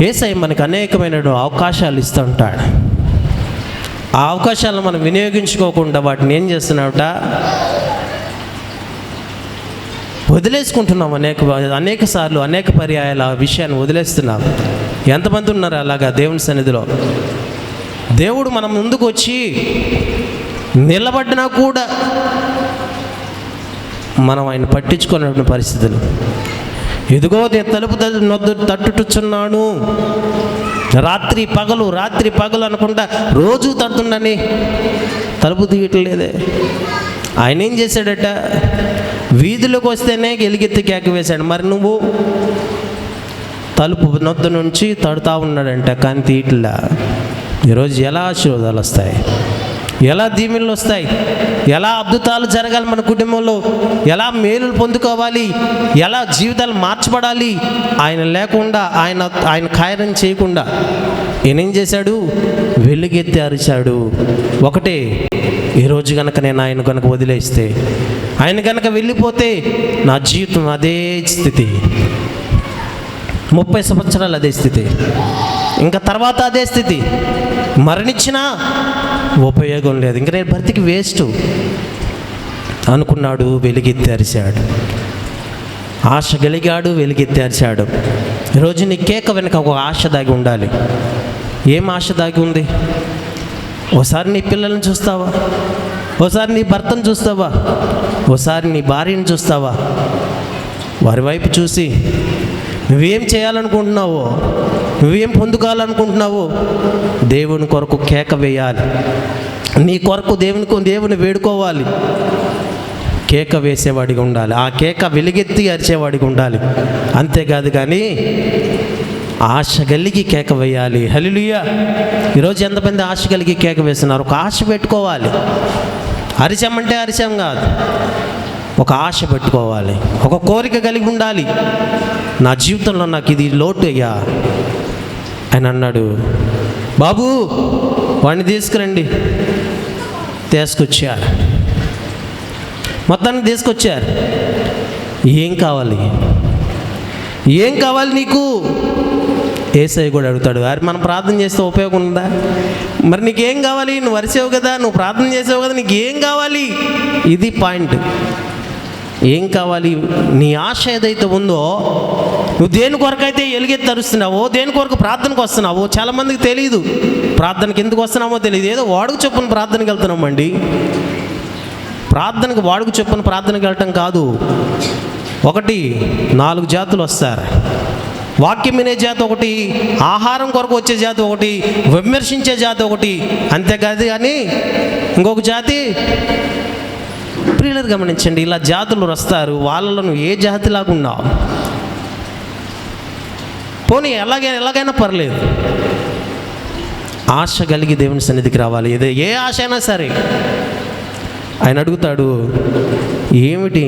యేసయ్య మనకు అనేకమైన అవకాశాలు ఇస్తూ ఉంటాడు. ఆ అవకాశాలను మనం వినియోగించుకోకుండా వాటిని ఏం చేస్తున్నావుట? వదిలేసుకుంటున్నాం. అనేక సార్లు, అనేక పర్యాయాలు ఆ విషయాన్ని వదిలేస్తున్నాం. ఎంతమంది ఉన్నారు అలాగా దేవుని సన్నిధిలో? దేవుడు మనం ముందుకు వచ్చి నిలబడినా కూడా మనం ఆయన పట్టించుకున్నటువంటి పరిస్థితులు. ఇదిగో నేను తలుపు తట్టుచున్నాను, రాత్రి పగలు అనుకుంటా రోజు తడుతుండని తలుపు తీయట్లేదే. ఆయన ఏం చేశాడట? వీధిలోకి వస్తేనే ఎలుగెత్తి కేక వేశాడు. మరి నువ్వు తలుపు నొద్ద నుంచి తడుతూ ఉన్నాడంట, కానీ తీయట్లా. ఈరోజు ఎలా ఆశీర్వాదాలు వస్తాయి, ఎలా దీవెనలు వస్తాయి, ఎలా అద్భుతాలు జరగాలి మన కుటుంబంలో, ఎలా మేలులు పొందుకోవాలి, ఎలా జీవితాలు మార్చబడాలి. ఆయన లేకుండా, ఆయన కార్యం చేయకుండా ఈయనేం చేశాడు? వెలుగెత్తి అరిచాడు. ఒకటే, ఈరోజు కనుక నేను ఆయన కనుక వదిలేస్తే, ఆయన కనుక వెళ్ళిపోతే నా జీవితం అదే స్థితి, 30 సంవత్సరాలు అదే స్థితి, ఇంకా తర్వాత అదే స్థితి, మరణించినా ఉపయోగం లేదు, ఇంకా నేను బ్రతికి వేస్ట్ అనుకున్నాడు. వెలుగెత్తి అరిచాడు. ఆశ కలిగాడు, వెలుగెత్తి అరిచాడు. ఈరోజు నీ కేక వెనక ఒక ఆశ దాగి ఉండాలి. ఏం ఆశ దాగి ఉంది? ఒకసారి నీ పిల్లల్ని చూస్తావా? ఒకసారి నీ భర్తను చూస్తావా? ఒకసారి నీ భార్యను చూస్తావా? వారి వైపు చూసి నువ్వేం చేయాలనుకుంటున్నావో నువ్వేం పొందుకోవాలనుకుంటున్నావు? దేవుని కొరకు కేక వేయాలి. నీ కొరకు దేవుని వేడుకోవాలి. కేక వేసేవాడిగా ఉండాలి. ఆ కేక వెలుగెత్తి అరిచేవాడిగా ఉండాలి. అంతేకాదు కానీ ఆశ కలిగి కేక వేయాలి. హల్లెలూయా. ఈరోజు ఎంతమంది ఆశ కలిగి కేక వేస్తున్నారు? ఒక ఆశ పెట్టుకోవాలి. అరిచామంటే అరిచాం కాదు, ఒక ఆశ పెట్టుకోవాలి. ఒక కోరిక కలిగి ఉండాలి. నా జీవితంలో నాకు ఇది లోటు అయ్యా. ఆయన అన్నాడు, బాబు వాడిని తీసుకురండి. తీసుకొచ్చారు. మొత్తాన్ని తీసుకొచ్చారు. ఏం కావాలి? ఏం కావాలి నీకు? యేసయ్య కూడా అడుగుతాడు. అరే మనం ప్రార్థన చేస్తే ఉపయోగం ఉందా? మరి నీకేం కావాలి? నువ్వు అరిచావు కదా, నువ్వు ప్రార్థన చేసావు కదా, నీకు ఏం కావాలి? ఇది పాయింట్. ఏం కావాలి? నీ ఆశ ఏదైతే ఉందో, నువ్వు దేని కొరకైతే ఎలుగెత్తి అరుస్తున్నావో, దేని కొరకు ప్రార్థనకు వస్తున్నావో చాలామందికి తెలియదు. ప్రార్థనకి ఎందుకు వస్తున్నామో తెలియదు. ఏదో వాడుకు చొప్పున ప్రార్థనకి వెళ్తున్నామండి. ప్రార్థనకు వాడుకు చొప్పున ప్రార్థనకి వెళ్ళటం కాదు. 4 జాతులు వస్తారు. వాక్యం వినే జాతి ఒకటి, ఆహారం కొరకు వచ్చే జాతి ఒకటి, విమర్శించే జాతి ఒకటి. అంతేకాదు కానీ ఇంకొక జాతి. ప్రియులు గమనించండి, ఇలా జాతులు వస్తారు. వాళ్ళలో నువ్వు ఏ జాతిలాగా ఉన్నావు? పోనీ ఎలాగైనా పర్లేదు, ఆశ కలిగి దేవుని సన్నిధికి రావాలి. ఏ ఆశ అయినా సరే. ఆయన అడుగుతాడు, ఏమిటి,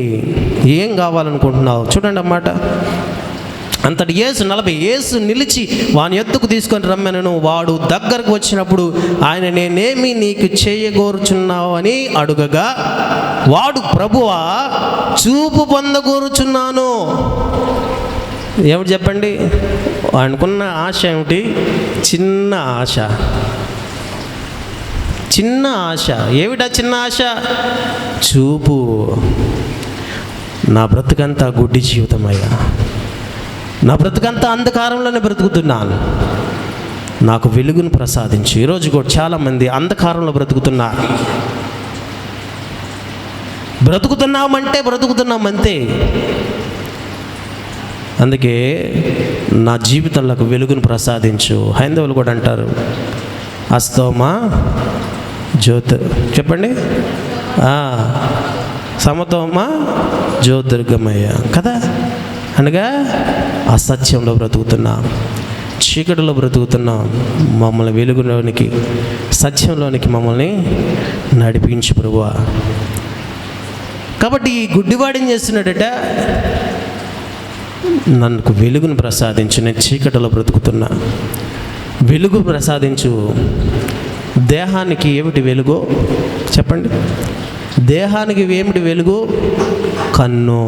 ఏం కావాలనుకుంటున్నావు? చూడండి అన్నమాట. అంతటి యేసు నిలిచి వాని ఎత్తుకు తీసుకొని రమ్మనను. వాడు దగ్గరకు వచ్చినప్పుడు ఆయన, నేనేమి నీకు చేయగోరుచున్నావు అని అడుగగా, వాడు, ప్రభువా చూపు పొందగోరుచున్నాను. ఏమిటి చెప్పండి? ఆయనకున్న ఆశ ఏమిటి? చిన్న ఆశ. చిన్న ఆశ. ఏమిటా చిన్న ఆశ? చూపు. నా బ్రతుకంతా గుడ్డి జీవితమయ్యా, నా బ్రతుకంతా అంధకారంలోనే బ్రతుకుతున్నాను, నాకు వెలుగును ప్రసాదించు. ఈరోజు కూడా చాలామంది అంధకారంలో బ్రతుకుతున్నారు. బ్రతుకుతున్నామంతే. అందుకే నా జీవితంలో వెలుగును ప్రసాదించు. హైందవులు కూడా అంటారు, అస్తోమా జ్యోతి, చెప్పండి, సమతోమా జ్యోతిర్గమయ్య కదా. అనగా అసత్యంలో బ్రతుకుతున్నాం, చీకటిలో బ్రతుకుతున్నాం. మమ్మల్ని వెలుగులోనికి, సత్యంలోనికి మమ్మల్ని నడిపించు ప్రభువా. కాబట్టి ఈ గుడ్డివాడిని చేస్తున్నాడట, నన్ను వెలుగును ప్రసాదించు, నేను చీకటిలో బ్రతుకుతున్నా, వెలుగు ప్రసాదించు. దేహానికి ఏమిటి వెలుగు చెప్పండి? దేహానికి ఏమిటి వెలుగు? కన్ను.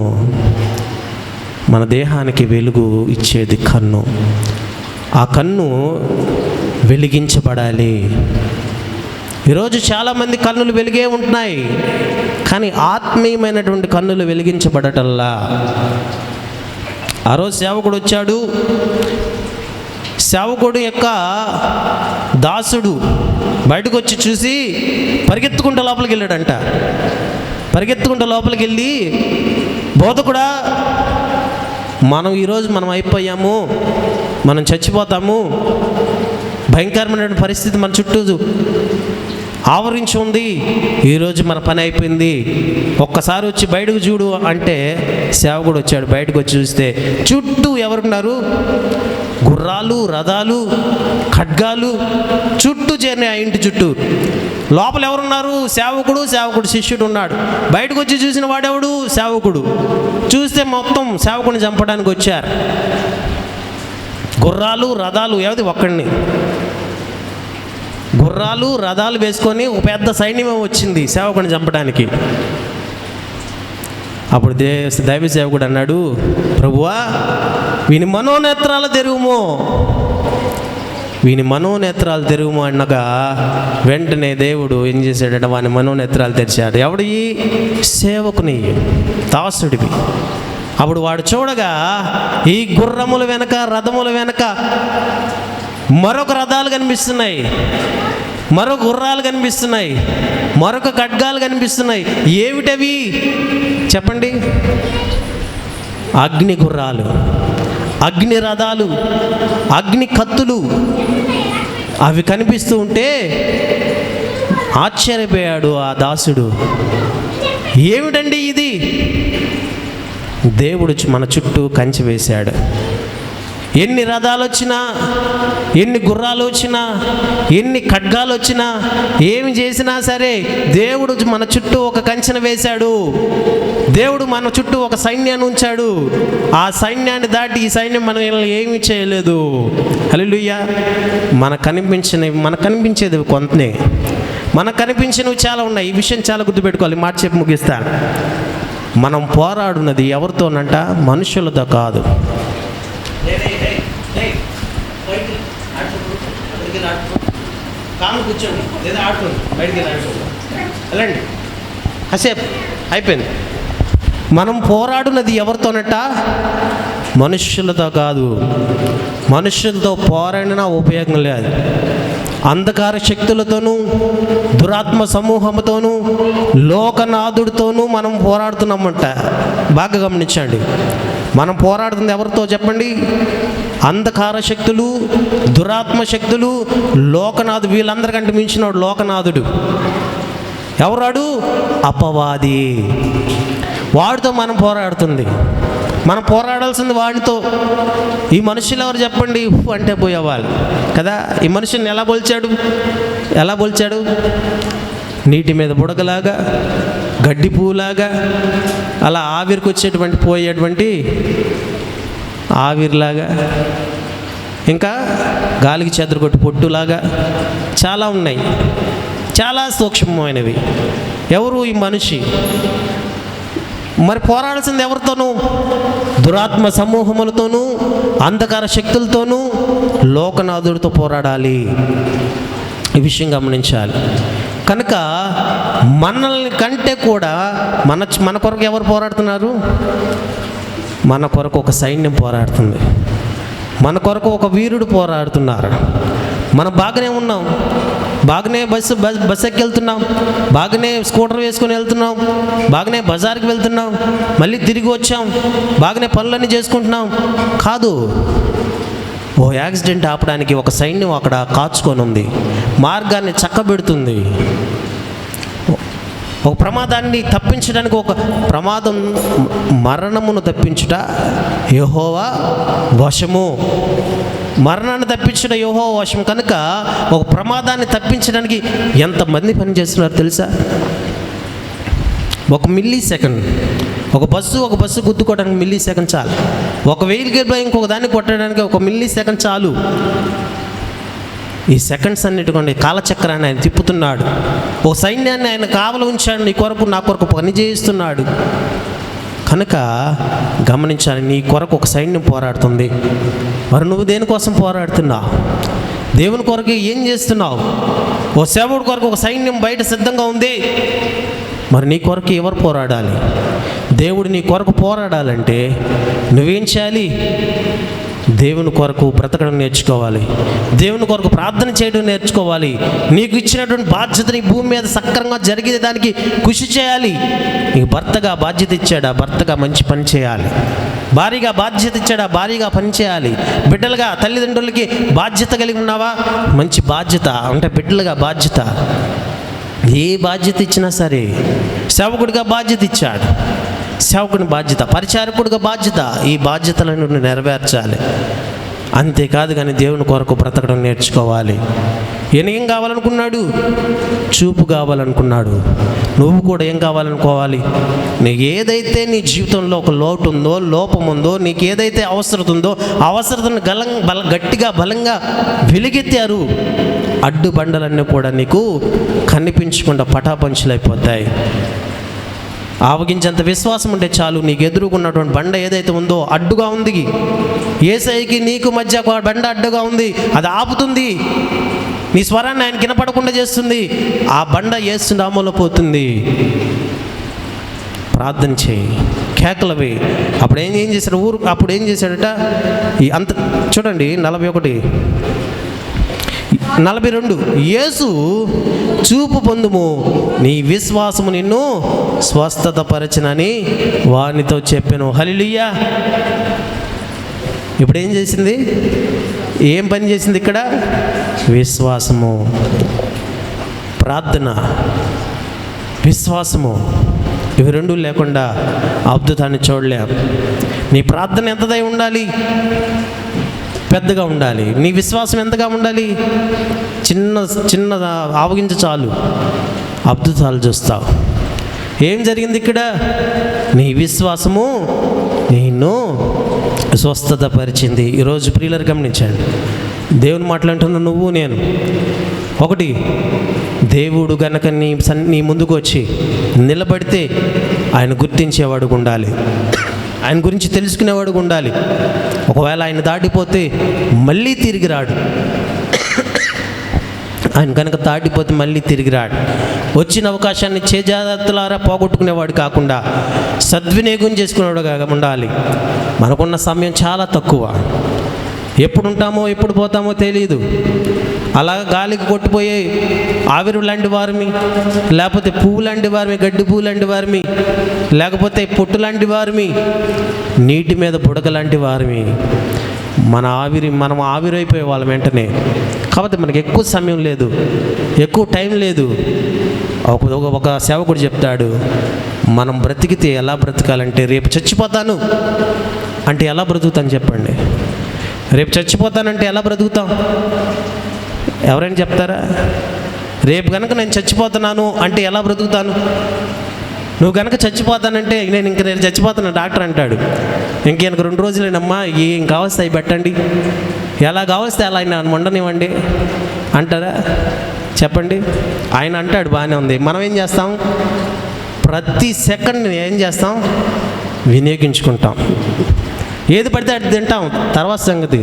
మన దేహానికి వెలుగు ఇచ్చేది కన్ను. ఆ కన్ను వెలిగించబడాలి. ఈరోజు చాలామంది కన్నులు వెలిగే ఉంటున్నాయి, కానీ ఆత్మీయమైనటువంటి కన్నులు వెలిగించబడటల్లా. ఆ రోజు సేవకుడు వచ్చాడు. సేవకుడు యొక్క దాసుడు బయటకు వచ్చి చూసి పరిగెత్తుకుంటూ లోపలికి వెళ్ళాడంట. పరిగెత్తుకుంటూ లోపలికి వెళ్ళి, బోధకుడా, మనం అయిపోయాము, మనం చచ్చిపోతాము, భయంకరమైన పరిస్థితి మన చుట్టూ ఆవరించి ఉంది, ఈరోజు మన పని అయిపోయింది, ఒక్కసారి వచ్చి బయటకు చూడు అంటే సేవకుడు వచ్చాడు. బయటకు వచ్చి చూస్తే చుట్టూ ఎవరున్నారు? గుర్రాలు, రథాలు, ఖడ్గాలు చుట్టూ చేరినాయి ఆ ఇంటి చుట్టూ. లోపల ఎవరున్నారు? సేవకుడు శిష్యుడు ఉన్నాడు. బయటకు వచ్చి చూసిన వాడెవడు? సేవకుడు. చూస్తే మొత్తం సేవకుడిని చంపడానికి వచ్చారు. గుర్రాలు, రథాలు, ఏది ఒక్కడిని. గుర్రాలు, రథాలు వేసుకొని ఒక పెద్ద సైన్యమే వచ్చింది సేవకుడిని చంపడానికి. అప్పుడు దైవ సేవకుడు అన్నాడు, ప్రభువా వీని మనోనేత్రాలు తెరువుము అన్నగా వెంటనే దేవుడు ఏం చేశాడంటే వాని మనోనేత్రాలు తెరిచాడు. ఎవడి? సేవకుని, దాసుడివి. అప్పుడు వాడు చూడగా ఈ గుర్రముల వెనక, రథముల వెనక మరొక రథాలు కనిపిస్తున్నాయి, మరొక గుర్రాలు కనిపిస్తున్నాయి, మరొక ఖడ్గాలు కనిపిస్తున్నాయి. ఏమిటవి చెప్పండి? అగ్ని గుర్రాలు. అగ్ని రథాలు, అగ్ని కత్తులు అవి కనిపిస్తూ ఉంటే ఆశ్చర్యపోయాడు ఆ దాసుడు. ఏమిటండి ఇది? దేవుడు మన చుట్టూ కంచె వేశాడు. ఎన్ని రథాలు వచ్చినా, ఎన్ని గుర్రాలు వచ్చినా, ఎన్ని ఖడ్గాలు వచ్చినా, ఏమి చేసినా సరే దేవుడు మన చుట్టూ ఒక కంచెను వేశాడు. దేవుడు మన చుట్టూ ఒక సైన్యాన్ని ఉంచాడు. ఆ సైన్యాన్ని దాటి ఈ సైన్యం మనం ఏమీ చేయలేదు. హల్లెలూయా. మనకు కనిపించేది కొంతనే, మనకు కనిపించినవి చాలా ఉన్నాయి. ఈ విషయం చాలా గుర్తుపెట్టుకోవాలి. మాట చెప్పి ముగిస్తాను. మనం పోరాడున్నది ఎవరితోనంట? మనుషులతో కాదు. కూర్చోండి, లేదా ఆడుకోండి, బయటికి వెళ్ళండి, కాసేపు అయిపోయింది. మనం పోరాడున్నది ఎవరితోనట? మనుష్యులతో కాదు. మనుష్యులతో పోరాడినా ఉపయోగం లేదు. అంధకార శక్తులతోనూ, దురాత్మ సమూహంతోనూ, లోకనాథుడితోనూ మనం పోరాడుతున్నామంట. బాగా గమనించండి. మనం పోరాడుతుంది ఎవరితో చెప్పండి? అంధకార శక్తులు, దురాత్మ శక్తులు, లోకనాథుడు. వీళ్ళందరికంటే మించినవాడు లోకనాథుడు. ఎవరాడు? అపవాది. వాడితో మనం పోరాడుతుంది. మనం పోరాడాల్సింది వాడితో. ఈ మనుషులు ఎవరు చెప్పండి? అంటే పోయేవాళ్ళు కదా. ఈ మనుషుని ఎలా పోల్చాడు? నీటి మీద బుడగలాగా, గడ్డి పువ్వులాగా, అలా ఆవిరికి వచ్చేటువంటి పోయేటువంటి ఆవిరిలాగా, ఇంకా గాలికి చెదరగొట్టు పొట్టులాగా చాలా ఉన్నాయి. చాలా సూక్ష్మమైనవి. ఎవరు ఈ మనిషి? మరి పోరాడాల్సింది ఎవరితోనూ? దురాత్మ సమూహములతోనూ, అంధకార శక్తులతోనూ, లోకనాథుడితో పోరాడాలి. ఈ విషయం గమనించాలి. కనుక మనల్ని కంటే కూడా మన కొరకు ఎవరు పోరాడుతున్నారు? మన కొరకు ఒక సైన్యం పోరాడుతుంది. మన కొరకు ఒక వీరుడు పోరాడుతున్నారు. మనం బాగానే ఉన్నాం, బాగానే బస్సు ఎక్కి వెళ్తున్నాం, బాగానే స్కూటర్ వేసుకొని వెళ్తున్నాం, బాగానే బజార్కి వెళ్తున్నాం, మళ్ళీ తిరిగి వచ్చాం, బాగానే పనులన్నీ చేసుకుంటున్నాం. కాదు, ఓ యాక్సిడెంట్ ఆపడానికి ఒక సైన్యం అక్కడ కాచుకొని ఉంది, మార్గాన్ని చక్కబెడుతుంది. ఒక ప్రమాదాన్ని తప్పించడానికి, ఒక ప్రమాదం మరణమును తప్పించుట యెహోవా వశము. మరణాన్ని తప్పించుట యెహోవా వశం. కనుక ఒక ప్రమాదాన్ని తప్పించడానికి ఎంతమంది పనిచేస్తున్నారు తెలుసా? ఒక మిల్లీ సెకండ్, ఒక బస్సు గుద్దుకోవడానికి మిల్లీ సెకండ్ చాలు. ఒక వెహికల్ ఇంకొక దాన్ని కొట్టడానికి ఒక మిల్లీ సెకండ్ చాలు. ఈ సెకండ్స్ అన్నిటికండి కాలచక్రాన్ని ఆయన తిప్పుతున్నాడు. ఓ సైన్యాన్ని ఆయన కావలి ఉంచాడు. నీ కొరకు, నా కొరకు పని చేయిస్తున్నాడు. కనుక గమనించాలి, నీ కొరకు ఒక సైన్యం పోరాడుతుంది. మరి నువ్వు దేనికోసం పోరాడుతున్నావు? దేవుని కొరకు ఏం చేస్తున్నావు? ఓ సేవకుడి కొరకు ఒక సైన్యం బయట సిద్ధంగా ఉంది. మరి నీ కొరకు ఎవరు పోరాడాలి? దేవుడు నీ కొరకు పోరాడాలంటే నువ్వేం చేయాలి? దేవుని కొరకు బ్రతకడం నేర్చుకోవాలి. దేవుని కొరకు ప్రార్థన చేయడం నేర్చుకోవాలి. నీకు ఇచ్చినటువంటి బాధ్యతని భూమి మీద సక్రమంగా జరిగే దానికి కృషి చేయాలి. నీకు భర్తగా బాధ్యత ఇచ్చాడా? భర్తగా మంచి పని చేయాలి. భార్యగా బాధ్యత ఇచ్చాడా? భార్యగా పని చేయాలి. బిడ్డలుగా తల్లిదండ్రులకి బాధ్యత కలిగి ఉన్నావా? మంచి బాధ్యత అంటే బిడ్డలుగా బాధ్యత. ఏ బాధ్యత ఇచ్చినా సరే, సేవకుడిగా బాధ్యత ఇచ్చాడు, సేవకుని బాధ్యత, పరిచారకుడిగా బాధ్యత. ఈ బాధ్యతలను నెరవేర్చాలి. అంతేకాదు కానీ దేవుని కొరకు బ్రతకడం నేర్చుకోవాలి. ఏం కావాలనుకున్నాడు? చూపు కావాలనుకున్నాడు. నువ్వు కూడా ఏం కావాలనుకోవాలి? నీకు ఏదైతే నీ జీవితంలో ఒక లోటు ఉందో, లోపం ఉందో, నీకు ఏదైతే అవసరం ఉందో, అవసరతను గట్టిగా బలంగా వెలిగెత్తారు. అడ్డు బండలన్నీ కూడా నీకు కనిపించకుండా పటాపంచులైపోతాయి. ఆవగించేంత విశ్వాసం ఉంటే చాలు. నీకు ఎదురుకున్నటువంటి బండ ఏదైతే ఉందో అడ్డుగా ఉంది, యేసయ్యకి నీకు మధ్య బండ అడ్డుగా ఉంది, అది ఆపుతుంది. నీ స్వరాన్ని ఆయన వినపడకుండా చేస్తుంది. ఆ బండ యేసు నామములో పోతుంది. ప్రార్థన చేయి, కేకలవి. అప్పుడు ఏం చేశాడు? అప్పుడు ఏం చేశాడట? ఈ అంత చూడండి, 41:42 యేసు చూపు పొందుము, నీ విశ్వాసము నిన్ను స్వస్థత పరచునని వానితో చెప్పెను. హల్లెలూయా. ఇప్పుడు ఏం చేసింది? ఏం పని చేసింది ఇక్కడ? విశ్వాసము, ప్రార్థన, విశ్వాసము, ఇవి రెండు లేకుండా అద్భుతాన్ని చూడలేం. నీ ప్రార్థన ఎంతదై ఉండాలి? పెద్దగా ఉండాలి. నీ విశ్వాసం ఎంతగా ఉండాలి? చిన్న ఆవగించ చాలు, అద్భుతాలు చూస్తావు. ఏం జరిగింది ఇక్కడ? నీ విశ్వాసము నిన్ను స్వస్థత పరిచింది. ఈరోజు ప్రియులారు గమనించండి, దేవుని మాట్లాడుతున్న నువ్వు నేను. ఒకటి, దేవుడు గనక నీ ముందుకు వచ్చి నిలబడితే ఆయన గుర్తించేవాడు ఉండాలి, ఆయన గురించి తెలుసుకునేవాడు ఉండాలి. ఒకవేళ ఆయన దాటిపోతే మళ్ళీ తిరిగి రాడు. ఆయన కనుక దాటిపోతే మళ్ళీ తిరిగి రాడు. వచ్చిన అవకాశాన్ని చేజాతులారా పోగొట్టుకునేవాడు కాకుండా సద్వినియోగం చేసుకునేవాడుగా ఉండాలి. మనకున్న సమయం చాలా తక్కువ. ఎప్పుడు ఉంటామో ఎప్పుడు పోతామో తెలియదు. అలా గాలికి కొట్టిపోయే ఆవిరి లాంటి వారిని, లేకపోతే పువ్వు లాంటి వారిని, గడ్డి పువ్వు లాంటి వారిని, లేకపోతే పొట్టు లాంటి వారిని, నీటి మీద బుడక లాంటి వారిని మనం ఆవిరైపోయే వాళ్ళం వెంటనే. కాబట్టి మనకి ఎక్కువ సమయం లేదు, ఎక్కువ టైం లేదు. ఒక సేవకుడు చెప్తాడు, మనం బ్రతికితే ఎలా బ్రతకాలంటే, రేపు చచ్చిపోతాను అంటే ఎలా బ్రతుకుతాను చెప్పండి? రేపు చచ్చిపోతానంటే ఎలా బ్రతుకుతాం? ఎవరైనా చెప్తారా? రేపు కనుక నేను చచ్చిపోతున్నాను అంటే ఎలా బ్రతుకుతాను? నువ్వు కనుక చచ్చిపోతానంటే నేను చచ్చిపోతాను డాక్టర్ అంటాడు. ఇంకెనక 2 రోజులేనమ్మా, ఏం కావస్తే అవి పెట్టండి, ఎలా కావస్తే అలా ఆయన వండనివ్వండి అంటారా? చెప్పండి. ఆయన అంటాడు, బాగానే ఉంది. మనం ఏం చేస్తాం? ప్రతి సెకండ్ ఏం చేస్తాం? వినియోగించుకుంటాం. ఏది పడితే అది తింటాం. తర్వాత సంగతి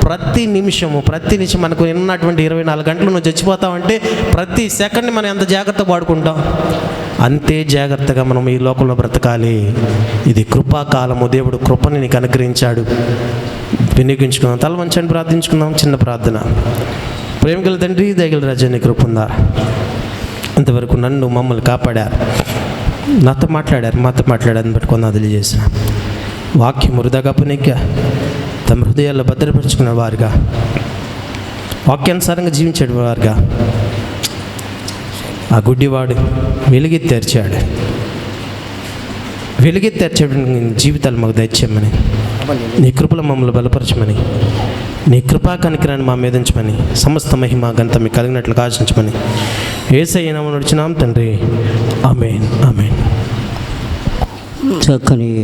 ప్రతి నిమిషం మనకు ఉన్నటువంటి 24 గంటలు నువ్వు చచ్చిపోతావంటే ప్రతి సెకండ్ని మనం ఎంత జాగ్రత్తగా వాడుకుంటాం, అంతే జాగ్రత్తగా మనం ఈ లోకంలో బ్రతకాలి. ఇది కృపాకాలము. దేవుడు కృపని నీకు అనుగ్రహించాడు, వినియోగించుకుందాం. తల వంచండి, ప్రార్థించుకుందాం. చిన్న ప్రార్థన. ప్రేమగల తండ్రి, దయగల రాజా, నీ కృప ఉందా? ఇంతవరకు నన్ను మమ్మల్ని కాపాడారు, మాతో మాట్లాడారని బట్టి కొంత తెలియజేసిన వాక్యం వృధాగా పునిక తమ హృదయాల్లో భద్రపరుచుకున్న వారుగా, వాక్యానుసారంగా జీవించే వారుగా, ఆ గుడ్డివాడు వెలుగెత్తి తెరిచాడు. జీవితాలు మాకు దయచేయమని, నీ కృపలో మమ్మల్ని బలపరచమని, నీ కృపా కనికరాన్ని మా మీద ఉంచమని, సమస్త మహిమ ఘనత మీకు కలిగినట్లుగా ఆశించమని యేసయ్య నామమున నడిచినాం తండ్రి. ఆమేన్. ఆమేన్. చక్కని